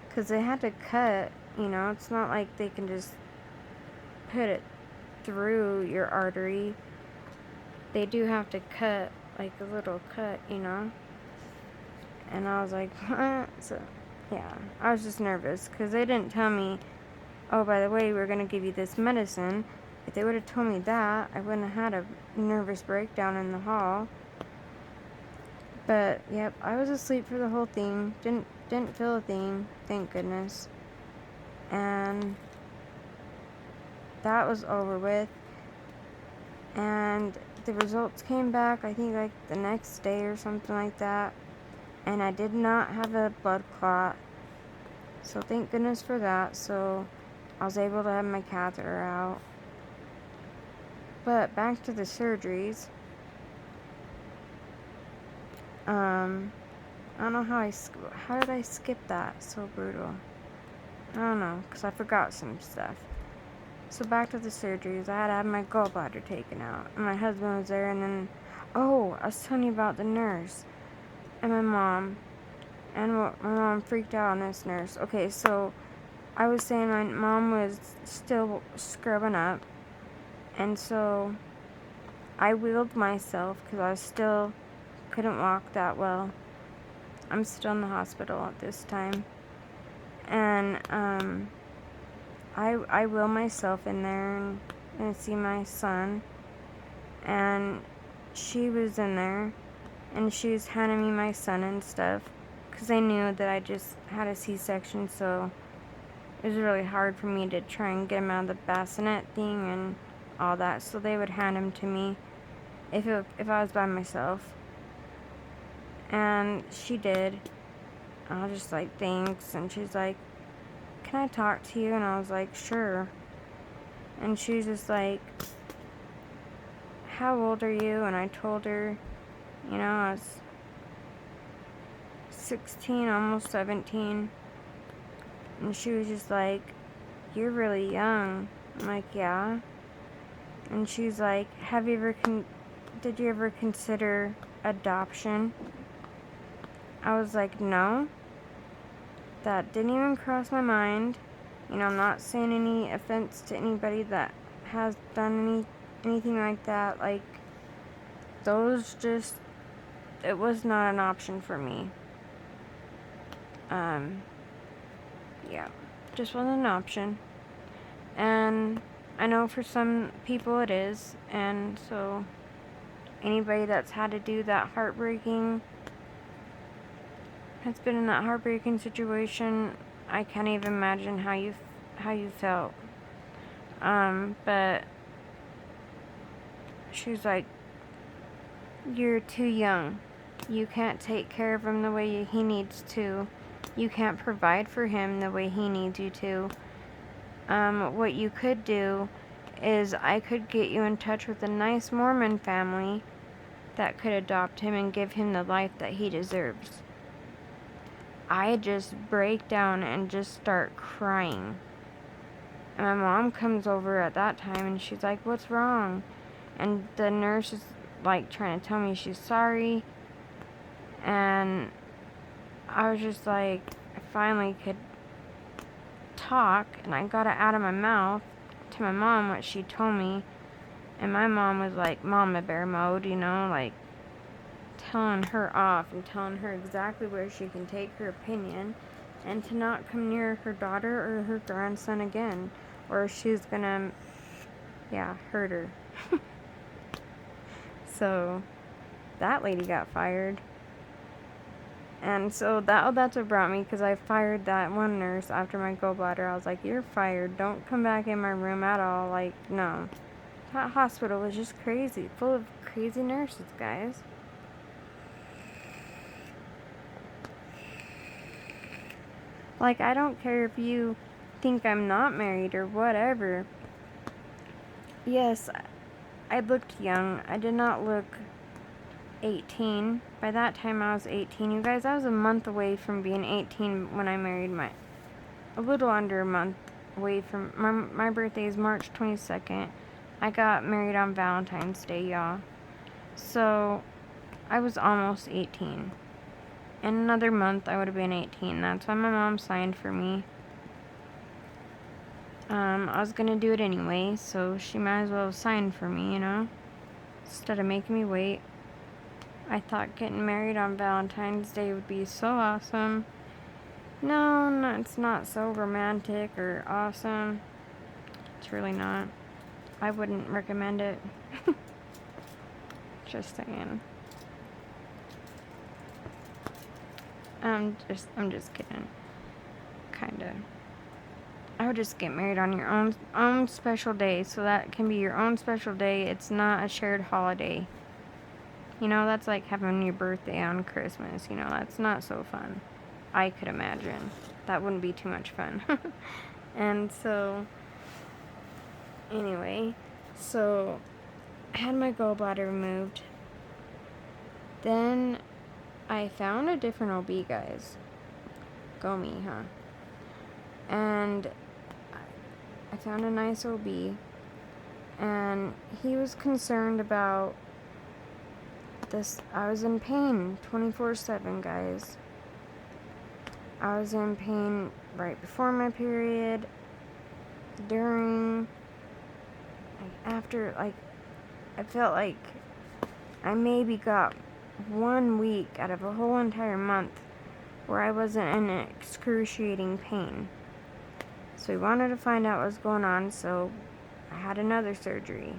because they had to cut, you know. It's not like they can just put it through your artery. They do have to cut, like a little cut, you know. And I was like, what? So, yeah, I was just nervous, because they didn't tell me, oh, by the way, we're going to give you this medicine. If they would have told me that, I wouldn't have had a nervous breakdown in the hall. But, yep, I was asleep for the whole thing. Didn't feel a thing, thank goodness. And that was over with. And the results came back, I think, like, the next day or something like that. And I did not have a blood clot. So, thank goodness for that. So, I was able to have my catheter out. But, back to the surgeries. I don't know how did I skip that? So brutal. I don't know, because I forgot some stuff. So back to the surgeries. I had to have my gallbladder taken out. And my husband was there, and then, I was telling you about the nurse. And my mom. And my mom freaked out on this nurse. Okay, so I was saying my mom was still scrubbing up. And so I wheeled myself, because I still couldn't walk that well. I'm still in the hospital at this time. And I wheel myself in there and see my son. And she was in there, and she was handing me my son and stuff, because they knew that I just had a C-section, so it was really hard for me to try and get him out of the bassinet thing and all that, so they would hand him to me if I was by myself. And she did. I was just like, thanks. And she's like, can I talk to you? And I was like, sure. And she's just like, how old are you? And I told her, you know, I was 16, almost 17. And she was just like, you're really young. I'm like, yeah. And she's like, did you ever consider adoption? I was like, no. That didn't even cross my mind. You know, I'm not saying any offense to anybody that has done anything like that. Like, it was not an option for me. Yeah, just wasn't an option. And I know for some people it is, and so anybody that's had to do that has been in that heartbreaking situation, I can't even imagine how you felt. But she's like, you're too young. You can't take care of him the way he needs to. You can't provide for him the way he needs you to. What you could do is I could get you in touch with a nice Mormon family that could adopt him and give him the life that he deserves. I just break down and just start crying. And my mom comes over at that time and she's like, what's wrong? And the nurse is like trying to tell me she's sorry. And I was just like, I finally could talk, and I got it out of my mouth to my mom what she told me. And my mom was like mama bear mode, you know, like telling her off and telling her exactly where she can take her opinion and to not come near her daughter or her grandson again, or she's gonna, hurt her. So that lady got fired. And so that's what brought me, because I fired that one nurse after my gallbladder. I was like, you're fired. Don't come back in my room at all. Like, no. That hospital was just crazy. Full of crazy nurses, guys. Like, I don't care if you think I'm not married or whatever. Yes, I looked young. I did not look 18. By that time, I was 18. You guys, I was a month away from being 18 when I married a little under a month away from, my birthday is March 22nd. I got married on Valentine's Day, y'all. So, I was almost 18. In another month, I would have been 18. That's why my mom signed for me. I was gonna do it anyway, so she might as well have signed for me, you know? Instead of making me wait. I thought getting married on Valentine's Day would be so awesome. No, it's not so romantic or awesome. It's really not. I wouldn't recommend it. Just saying. I'm just kidding. Kinda. I would just get married on your own special day, so that can be your own special day. It's not a shared holiday. You know, that's like having your birthday on Christmas. You know, that's not so fun. I could imagine. That wouldn't be too much fun. And so, anyway, so I had my gallbladder removed. Then I found a different OB, guys. Go me, huh? And I found a nice OB, and he was concerned about this. I was in pain 24/7, guys. I was in pain right before my period, during, after, I felt like I maybe got 1 week out of a whole entire month where I wasn't in excruciating pain. So we wanted to find out what was going on, so I had another surgery.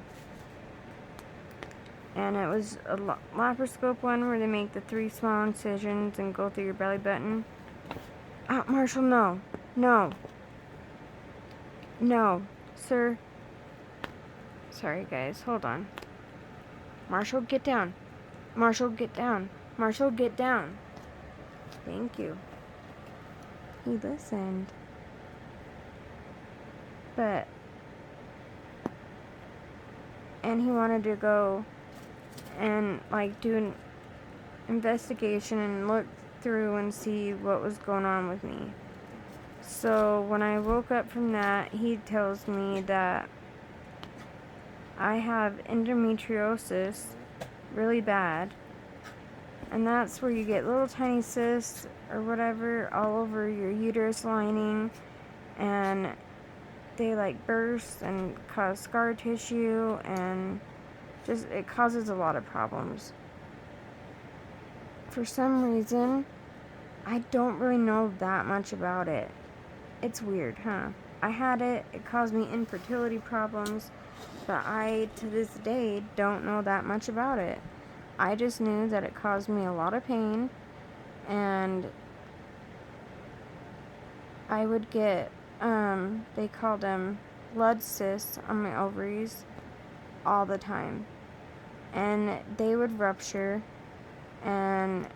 And it was a laparoscope one where they make the 3 small incisions and go through your belly button. Marshall, no. No. No. Sir. Sorry, guys. Hold on. Marshall, get down. Marshall, get down. Marshall, get down. Thank you. He listened. But and he wanted to go and like do an investigation and look through and see what was going on with me. So when I woke up from that, he tells me that I have endometriosis really bad, and that's where you get little tiny cysts or whatever all over your uterus lining, and they like burst and cause scar tissue, and just it causes a lot of problems. For some reason, I don't really know that much about it. It's weird, huh? I had it, it caused me infertility problems, but I, to this day, don't know that much about it. I just knew that it caused me a lot of pain, and I would get, they called them blood cysts on my ovaries all the time. And they would rupture, and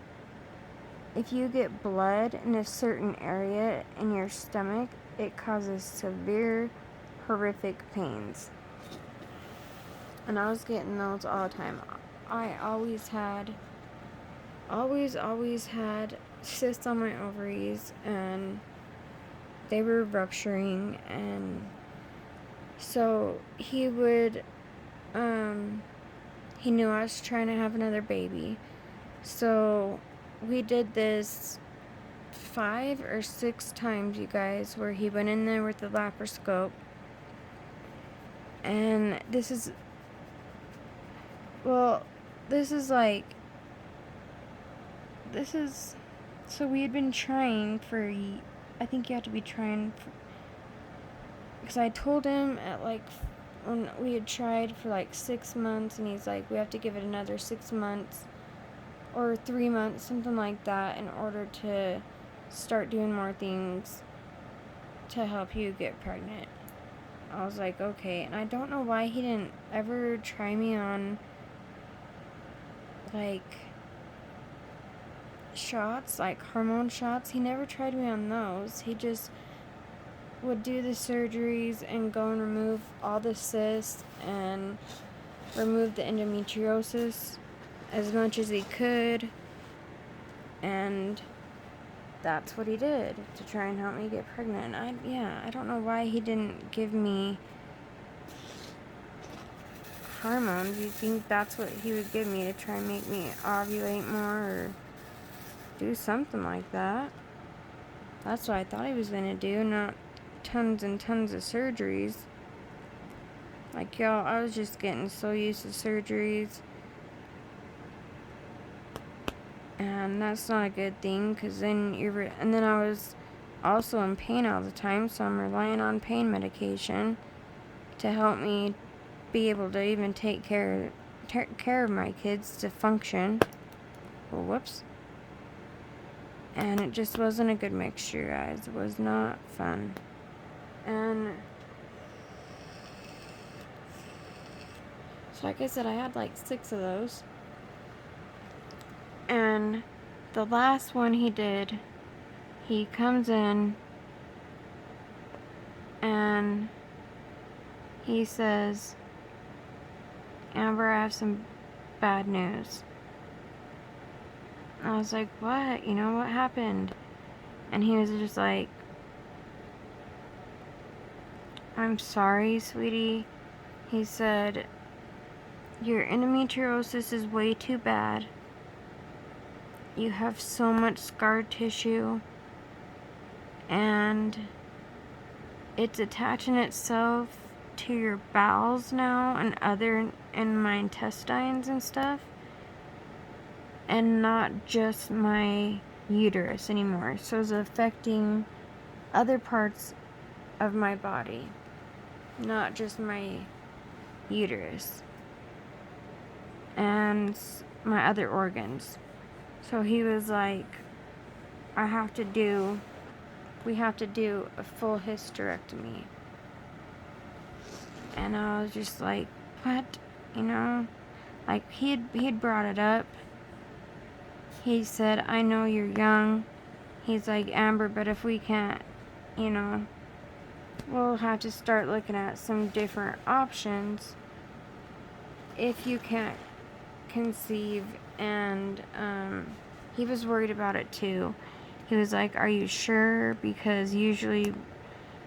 if you get blood in a certain area in your stomach, it causes severe, horrific pains. And I was getting those all the time. I always had cysts on my ovaries, and they were rupturing, and so he would, he knew I was trying to have another baby. So we did this 5 or 6 times, you guys, where he went in there with the laparoscope. And this is so we had been trying for, I think you have to be trying for, because I told him at like, when we had tried for like 6 months, and he's like, we have to give it another 6 months or 3 months, something like that, in order to start doing more things to help you get pregnant. I was like, okay. And I don't know why he didn't ever try me on like shots, like hormone shots. He never tried me on those. He just would do the surgeries and go and remove all the cysts and remove the endometriosis as much as he could, and that's what he did to try and help me get pregnant. I don't know why he didn't give me hormones. You think that's what he would give me to try and make me ovulate more or do something like that? That's what I thought he was gonna do, not tons and tons of surgeries. Like, y'all, I was just getting so used to surgeries, and that's not a good thing, because then and then I was also in pain all the time, so I'm relying on pain medication to help me be able to even take care of my kids, to function. Well, whoops. And it just wasn't a good mixture, guys. It was not fun. And so like I said, I had like 6 of those. And the last one he did, he comes in and he says, Amber, I have some bad news. I was like, what? You know, what happened? And he was just like, I'm sorry, sweetie. He said, your endometriosis is way too bad. You have so much scar tissue, and it's attaching itself to your bowels now and my intestines and stuff, and not just my uterus anymore. So it's affecting other parts of my body, not just my uterus and my other organs. So he was like, we have to do a full hysterectomy. And I was just like, what? You know, like he'd brought it up. He said, I know you're young. He's like, Amber, but if we can't, you know, we'll have to start looking at some different options if you can't conceive, and he was worried about it too. He was like, are you sure? Because usually,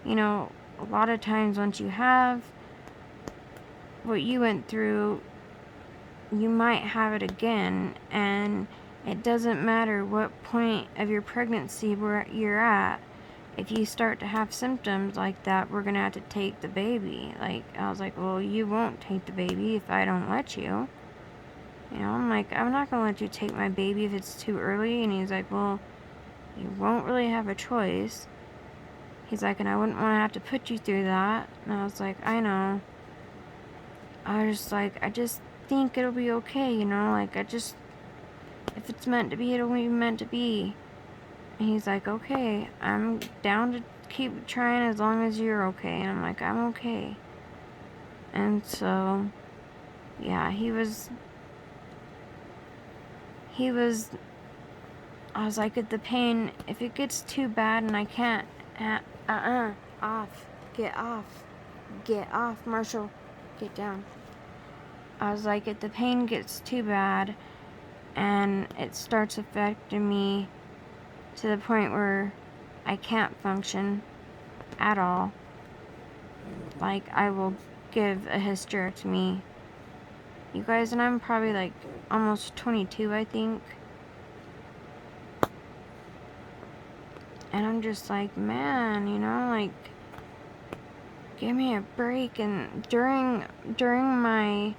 you know, a lot of times once you have what you went through, you might have it again, and it doesn't matter what point of your pregnancy where you're at. If you start to have symptoms like that, we're gonna have to take the baby. Like, I was like, well, you won't take the baby if I don't let you. You know, I'm like, I'm not gonna let you take my baby if it's too early. And he's like, well, you won't really have a choice. He's like, and I wouldn't want to have to put you through that. And I was like, I know. I was just like, I just think it'll be okay, you know? Like, if it's meant to be, it'll be meant to be. And he's like, okay, I'm down to keep trying as long as you're okay. And I'm like, I'm okay. And so, yeah, he was, I was like, if the pain, if it gets too bad and I can't, off, get off, Marshall, get down. I was like, if the pain gets too bad and it starts affecting me to the point where I can't function at all, like, I will give a hysterectomy. You guys, and I'm probably like almost 22, I think. And I'm just like, man, you know, like, give me a break. And during my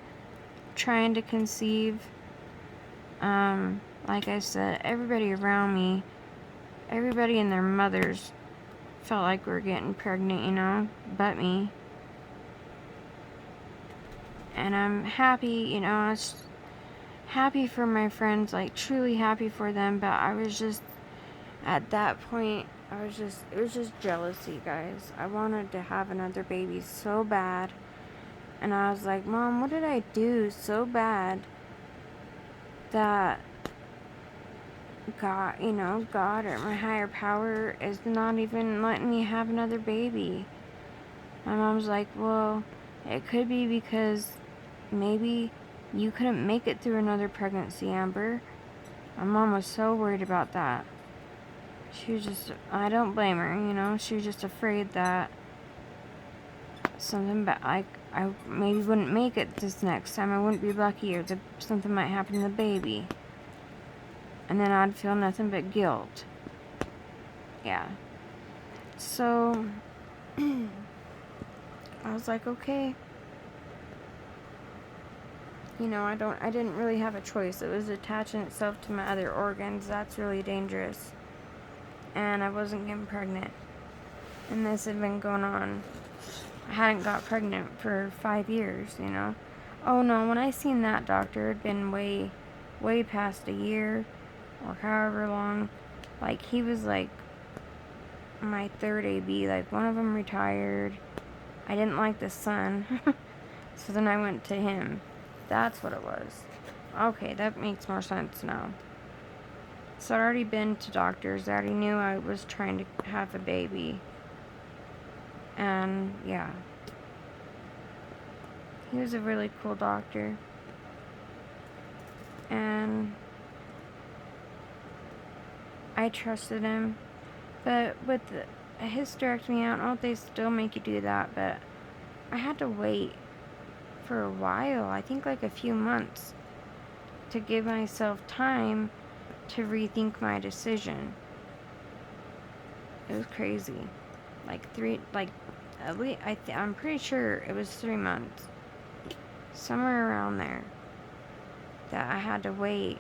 trying to conceive, like I said, everybody around me, everybody and their mothers felt like we were getting pregnant, you know, but me. And I'm happy, you know, I was happy for my friends, like, truly happy for them, but I was just, at that point, it was just jealousy, guys. I wanted to have another baby so bad. And I was like, Mom, what did I do so bad that God, you know, God or my higher power is not even letting me have another baby? My mom's like, well, it could be because maybe you couldn't make it through another pregnancy, Amber. My mom was so worried about that. She was just, I don't blame her, you know, she was just afraid that something bad, like, I maybe wouldn't make it this next time, I wouldn't be lucky, or something might happen to the baby. And then I'd feel nothing but guilt. Yeah. So, I was like, okay. You know, I didn't really have a choice. It was attaching itself to my other organs. That's really dangerous. And I wasn't getting pregnant. And this had been going on. I hadn't got pregnant for 5 years, you know. Oh no, when I seen that doctor, it had been way past a year, or however long. Like, he was like my third AB. Like, one of them retired. I didn't like the son. So then I went to him. That's what it was. Okay, that makes more sense now. So I'd already been to doctors. I already knew I was trying to have a baby. And, yeah. He was a really cool doctor. And I trusted him. But with a hysterectomy, I don't know if they still make you do that, but I had to wait for a while. I think like a few months to give myself time to rethink my decision. It was crazy. At least I'm pretty sure it was 3 months, somewhere around there, that I had to wait.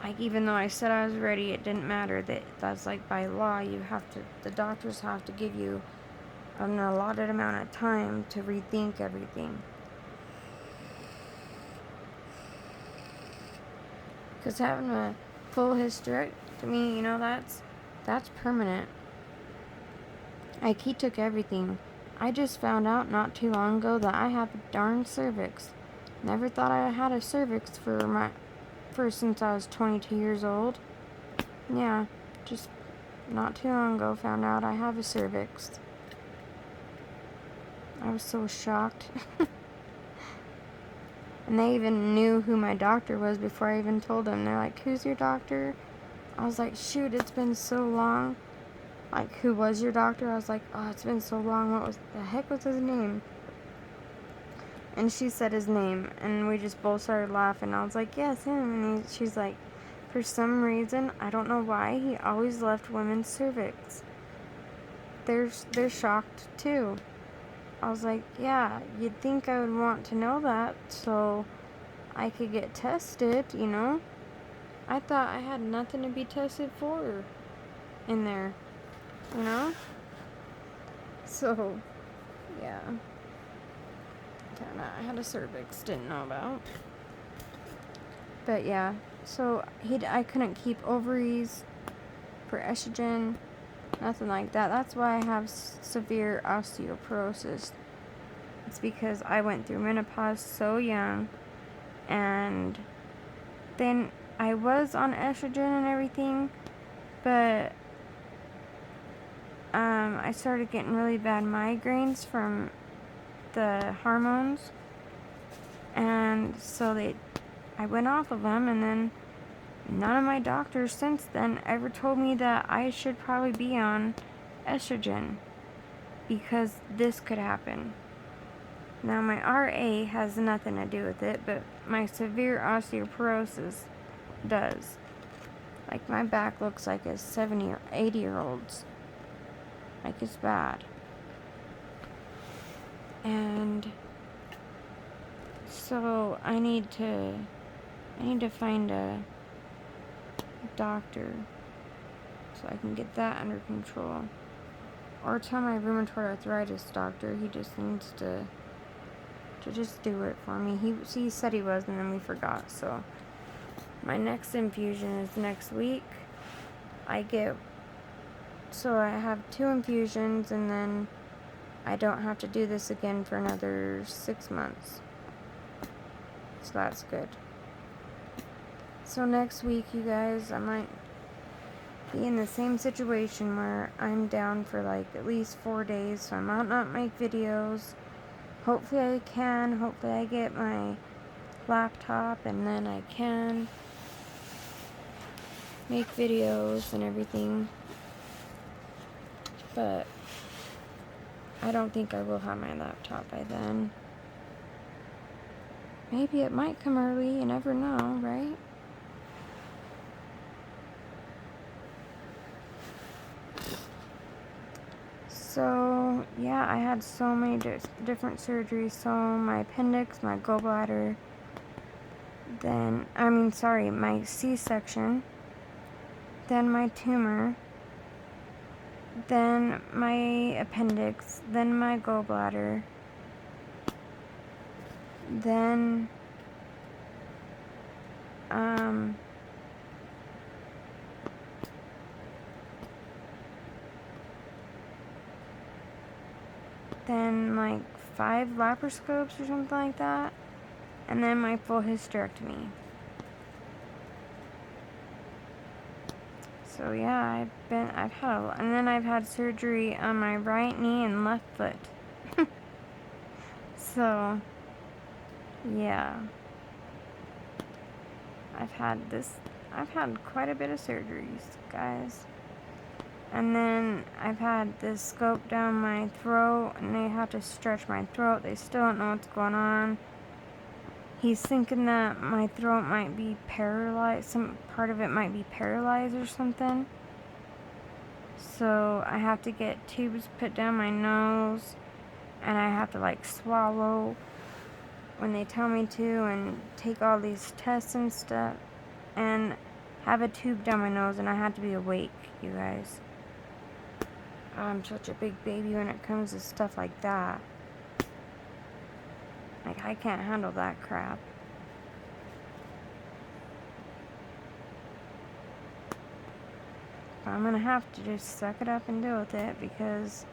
Like, even though I said I was ready, it didn't matter. That's like by law, the doctors have to give you an allotted amount of time to rethink everything. Because having a full hysterectomy, you know, that's permanent. Like, he took everything. I just found out not too long ago that I have a darn cervix. Never thought I had a cervix since I was 22 years old. Yeah, just not too long ago found out I have a cervix. I was so shocked. And they even knew who my doctor was before I even told them. They're like, who's your doctor? I was like, shoot, it's been so long. Like, who was your doctor? I was like, oh, it's been so long. What was the heck was his name? And she said his name, and we just both started laughing. I was like, yes, him. And she's like, for some reason, I don't know why, he always left women's cervix. They're shocked too. I was like, yeah, you'd think I would want to know that so I could get tested, you know? I thought I had nothing to be tested for in there, you know? So, yeah. I had a cervix, didn't know about. But yeah, so I couldn't keep ovaries for estrogen, nothing like that. That's why I have severe osteoporosis. It's because I went through menopause so young, and then I was on estrogen and everything, but I started getting really bad migraines from the hormones, and so I went off of them, and then none of my doctors since then ever told me that I should probably be on estrogen because this could happen. Now, my RA has nothing to do with it, but my severe osteoporosis does. Like, my back looks like a 70 or 80-year-old's. Like, it's bad. And so I need to find a doctor so I can get that under control. Or tell my rheumatoid arthritis doctor he just needs to just do it for me. He said he was, and then we forgot. So my next infusion is next week. I have 2 infusions, and then I don't have to do this again for another 6 months. So that's good. So next week, you guys, I might be in the same situation where I'm down for like at least 4 days, so I might not make videos. Hopefully I can. Hopefully I get my laptop, and then I can make videos and everything. But I don't think I will have my laptop by then. Maybe it might come early, you never know, right? So, yeah, I had so many different surgeries. So, my appendix, my gallbladder, my C-section, then my tumor, then my appendix, then my gallbladder, then, then like 5 laparoscopes or something like that, and then my full hysterectomy. So yeah, and then I've had surgery on my right knee and left foot. So, yeah. I've had quite a bit of surgeries, guys. And then I've had this scope down my throat, and they have to stretch my throat. They still don't know what's going on. He's thinking that my throat might be paralyzed. Some part of it might be paralyzed or something. So I have to get tubes put down my nose, and I have to like swallow when they tell me to, and take all these tests and stuff, and have a tube down my nose, and I have to be awake, you guys. I'm such a big baby when it comes to stuff like that. Like, I can't handle that crap. I'm gonna have to just suck it up and deal with it, because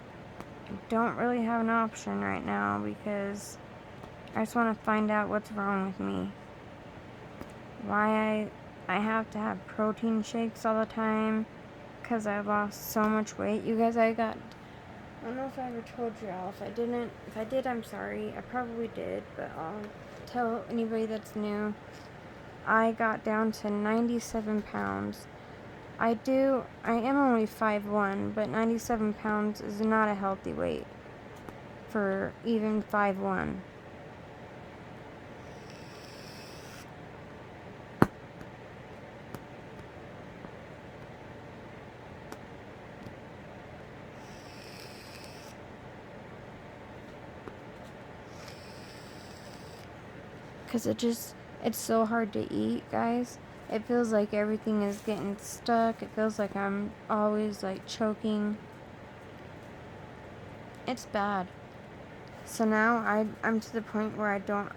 I don't really have an option right now, because I just want to find out what's wrong with me. Why I have to have protein shakes all the time, because I lost so much weight. You guys, I don't know if I ever told y'all. If I did, I'm sorry. I probably did, but tell anybody that's new, I got down to 97 pounds. I am only 5'1", but 97 pounds is not a healthy weight for even 5'1". Because it's so hard to eat, guys. It feels like everything is getting stuck. It feels like I'm always like choking. It's bad. So now I'm to the point where I don't,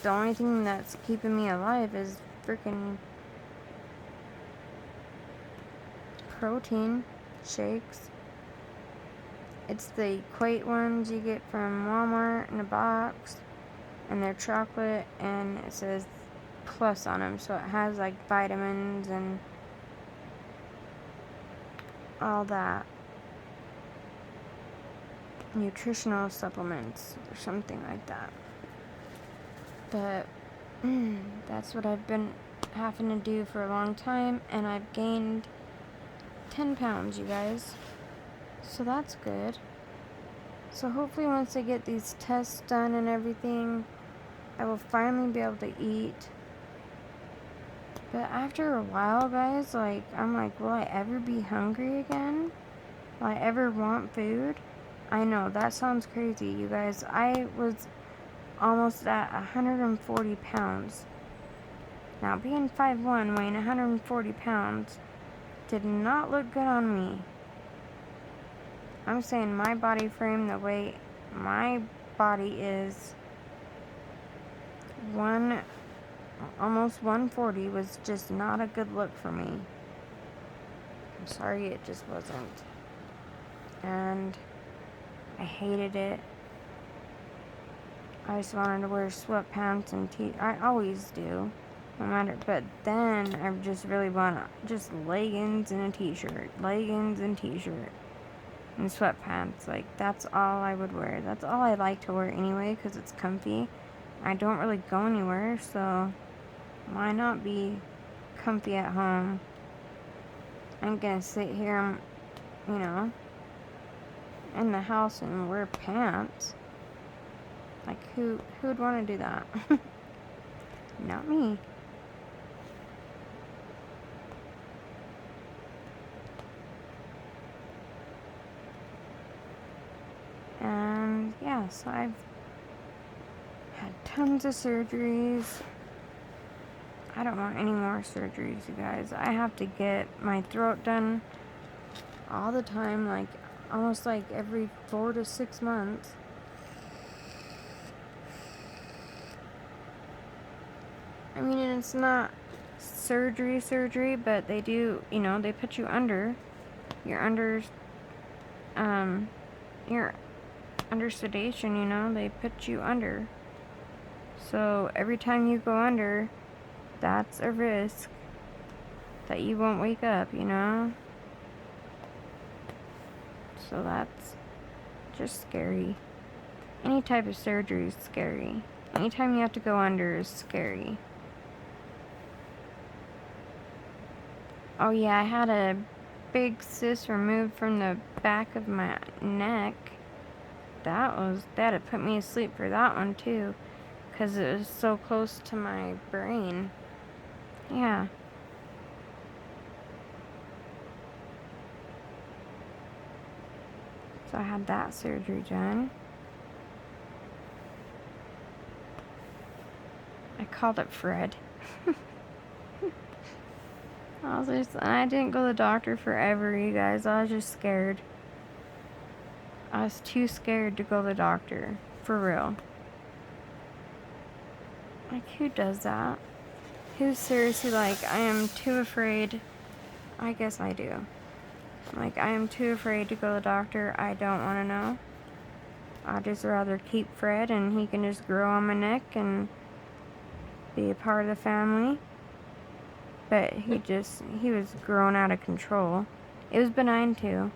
the only thing that's keeping me alive is freaking protein shakes. It's the Equate ones you get from Walmart in a box. And they're chocolate, and it says plus on them, so it has like vitamins and all that, nutritional supplements or something like that. But that's what I've been having to do for a long time, and I've gained 10 pounds, you guys, so that's good. So hopefully once I get these tests done and everything, I will finally be able to eat. But after a while, guys, like, I'm like, will I ever be hungry again? Will I ever want food? I know, that sounds crazy, you guys. I was almost at 140 pounds. Now, being 5'1", weighing 140 pounds did not look good on me. I'm saying my body frame, the way my body is, almost 140 was just not a good look for me. I'm sorry, it just wasn't. And I hated it. I just wanted to wear sweatpants and I always do, no matter. But then I just really want just leggings and a t-shirt, and sweatpants. Like, that's all I would wear. That's all I like to wear anyway, because it's comfy. I don't really go anywhere, so why not be comfy at home? I'm gonna sit here, you know, in the house and wear pants. Like, who would want to do that? Not me. And yeah, so I've had tons of surgeries. I don't want any more surgeries, you guys. I have to get my throat done all the time, like almost like every 4 to 6 months. I mean, it's not surgery, but they do, you know, they put you under. You're under sedation, you know, they put you under. So every time you go under, that's a risk that you won't wake up, you know. So that's just scary. Any type of surgery is scary. Anytime you have to go under is scary. Oh yeah, I had a big cyst removed from the back of my neck. That'd put me to sleep for that one too, because it was so close to my brain. Yeah. So I had that surgery done. I called it Fred. I didn't go to the doctor forever, you guys. I was just scared. I was too scared to go to the doctor. For real. Like, who does that? Who's seriously like, I am too afraid. I guess I do. Like, I am too afraid to go to the doctor. I don't want to know. I'd just rather keep Fred and he can just grow on my neck and be a part of the family. But he was growing out of control. It was benign too.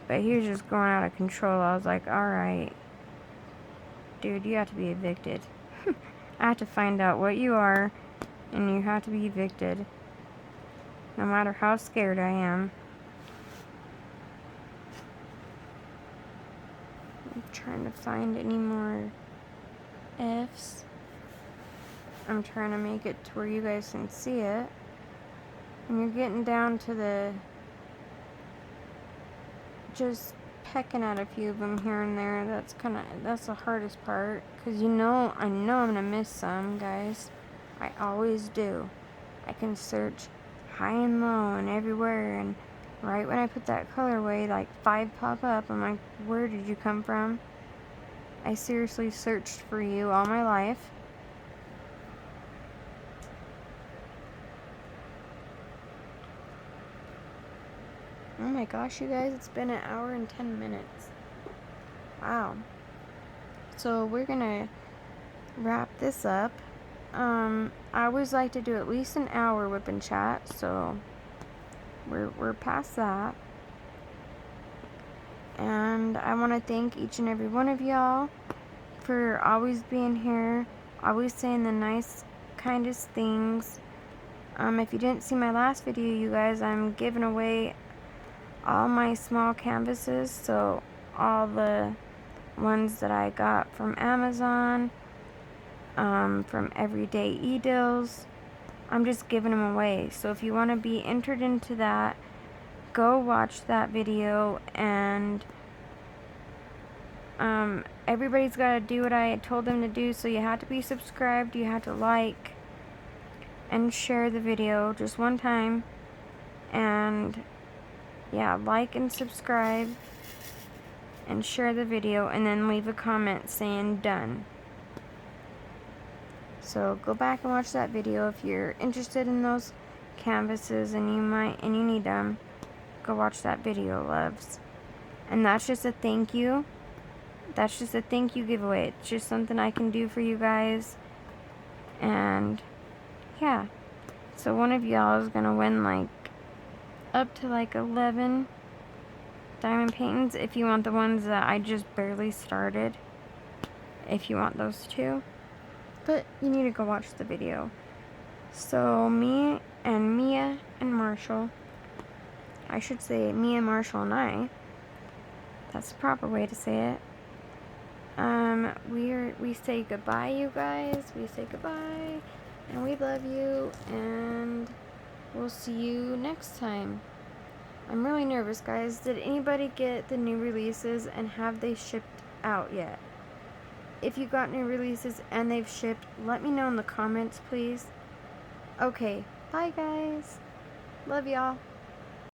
But he was just growing out of control. I was like, alright. dude, you have to be evicted. I have to find out what you are, and you have to be evicted. No matter how scared I am. I'm trying to find any more F's. I'm trying to make it to where you guys can see it. And you're getting down to the just pecking at a few of them here and there. That's the hardest part, because I know I'm gonna miss some, guys. I always do. I can search high and low and everywhere, and right when I put that color away, like 5 pop up. I'm like, where did you come from? I seriously searched for you all my life. Oh my gosh, you guys, it's been 1 hour and 10 minutes. Wow. So we're gonna wrap this up. I always like to do at least an hour WIP N CHAT, so we're past that. And I want to thank each and every one of y'all for always being here, always saying the nice, kindest things. If you didn't see my last video, you guys, I'm giving away all my small canvases, so all the ones that I got from Amazon, from Everyday E-Deals, I'm just giving them away. So if you want to be entered into that, go watch that video, and everybody's got to do what I told them to do. So you have to be subscribed, you have to like and share the video just one time, and yeah, like and subscribe and share the video, and then leave a comment saying done. So go back and watch that video if you're interested in those canvases and you need them. Go watch that video, loves. And that's just a thank you. That's just a thank you giveaway. It's just something I can do for you guys. And yeah. So one of y'all is gonna win like up to like 11 diamond paintings if you want the ones that I just barely started. If you want those too. But you need to go watch the video. So me and Mia and Marshall, I should say Mia, Marshall, and I. That's the proper way to say it. We say goodbye, you guys. We say goodbye, and we love you, and we'll see you next time. I'm really nervous, guys. Did anybody get the new releases, and have they shipped out yet? If you got new releases and they've shipped, let me know in the comments, please. Okay, bye guys. Love y'all.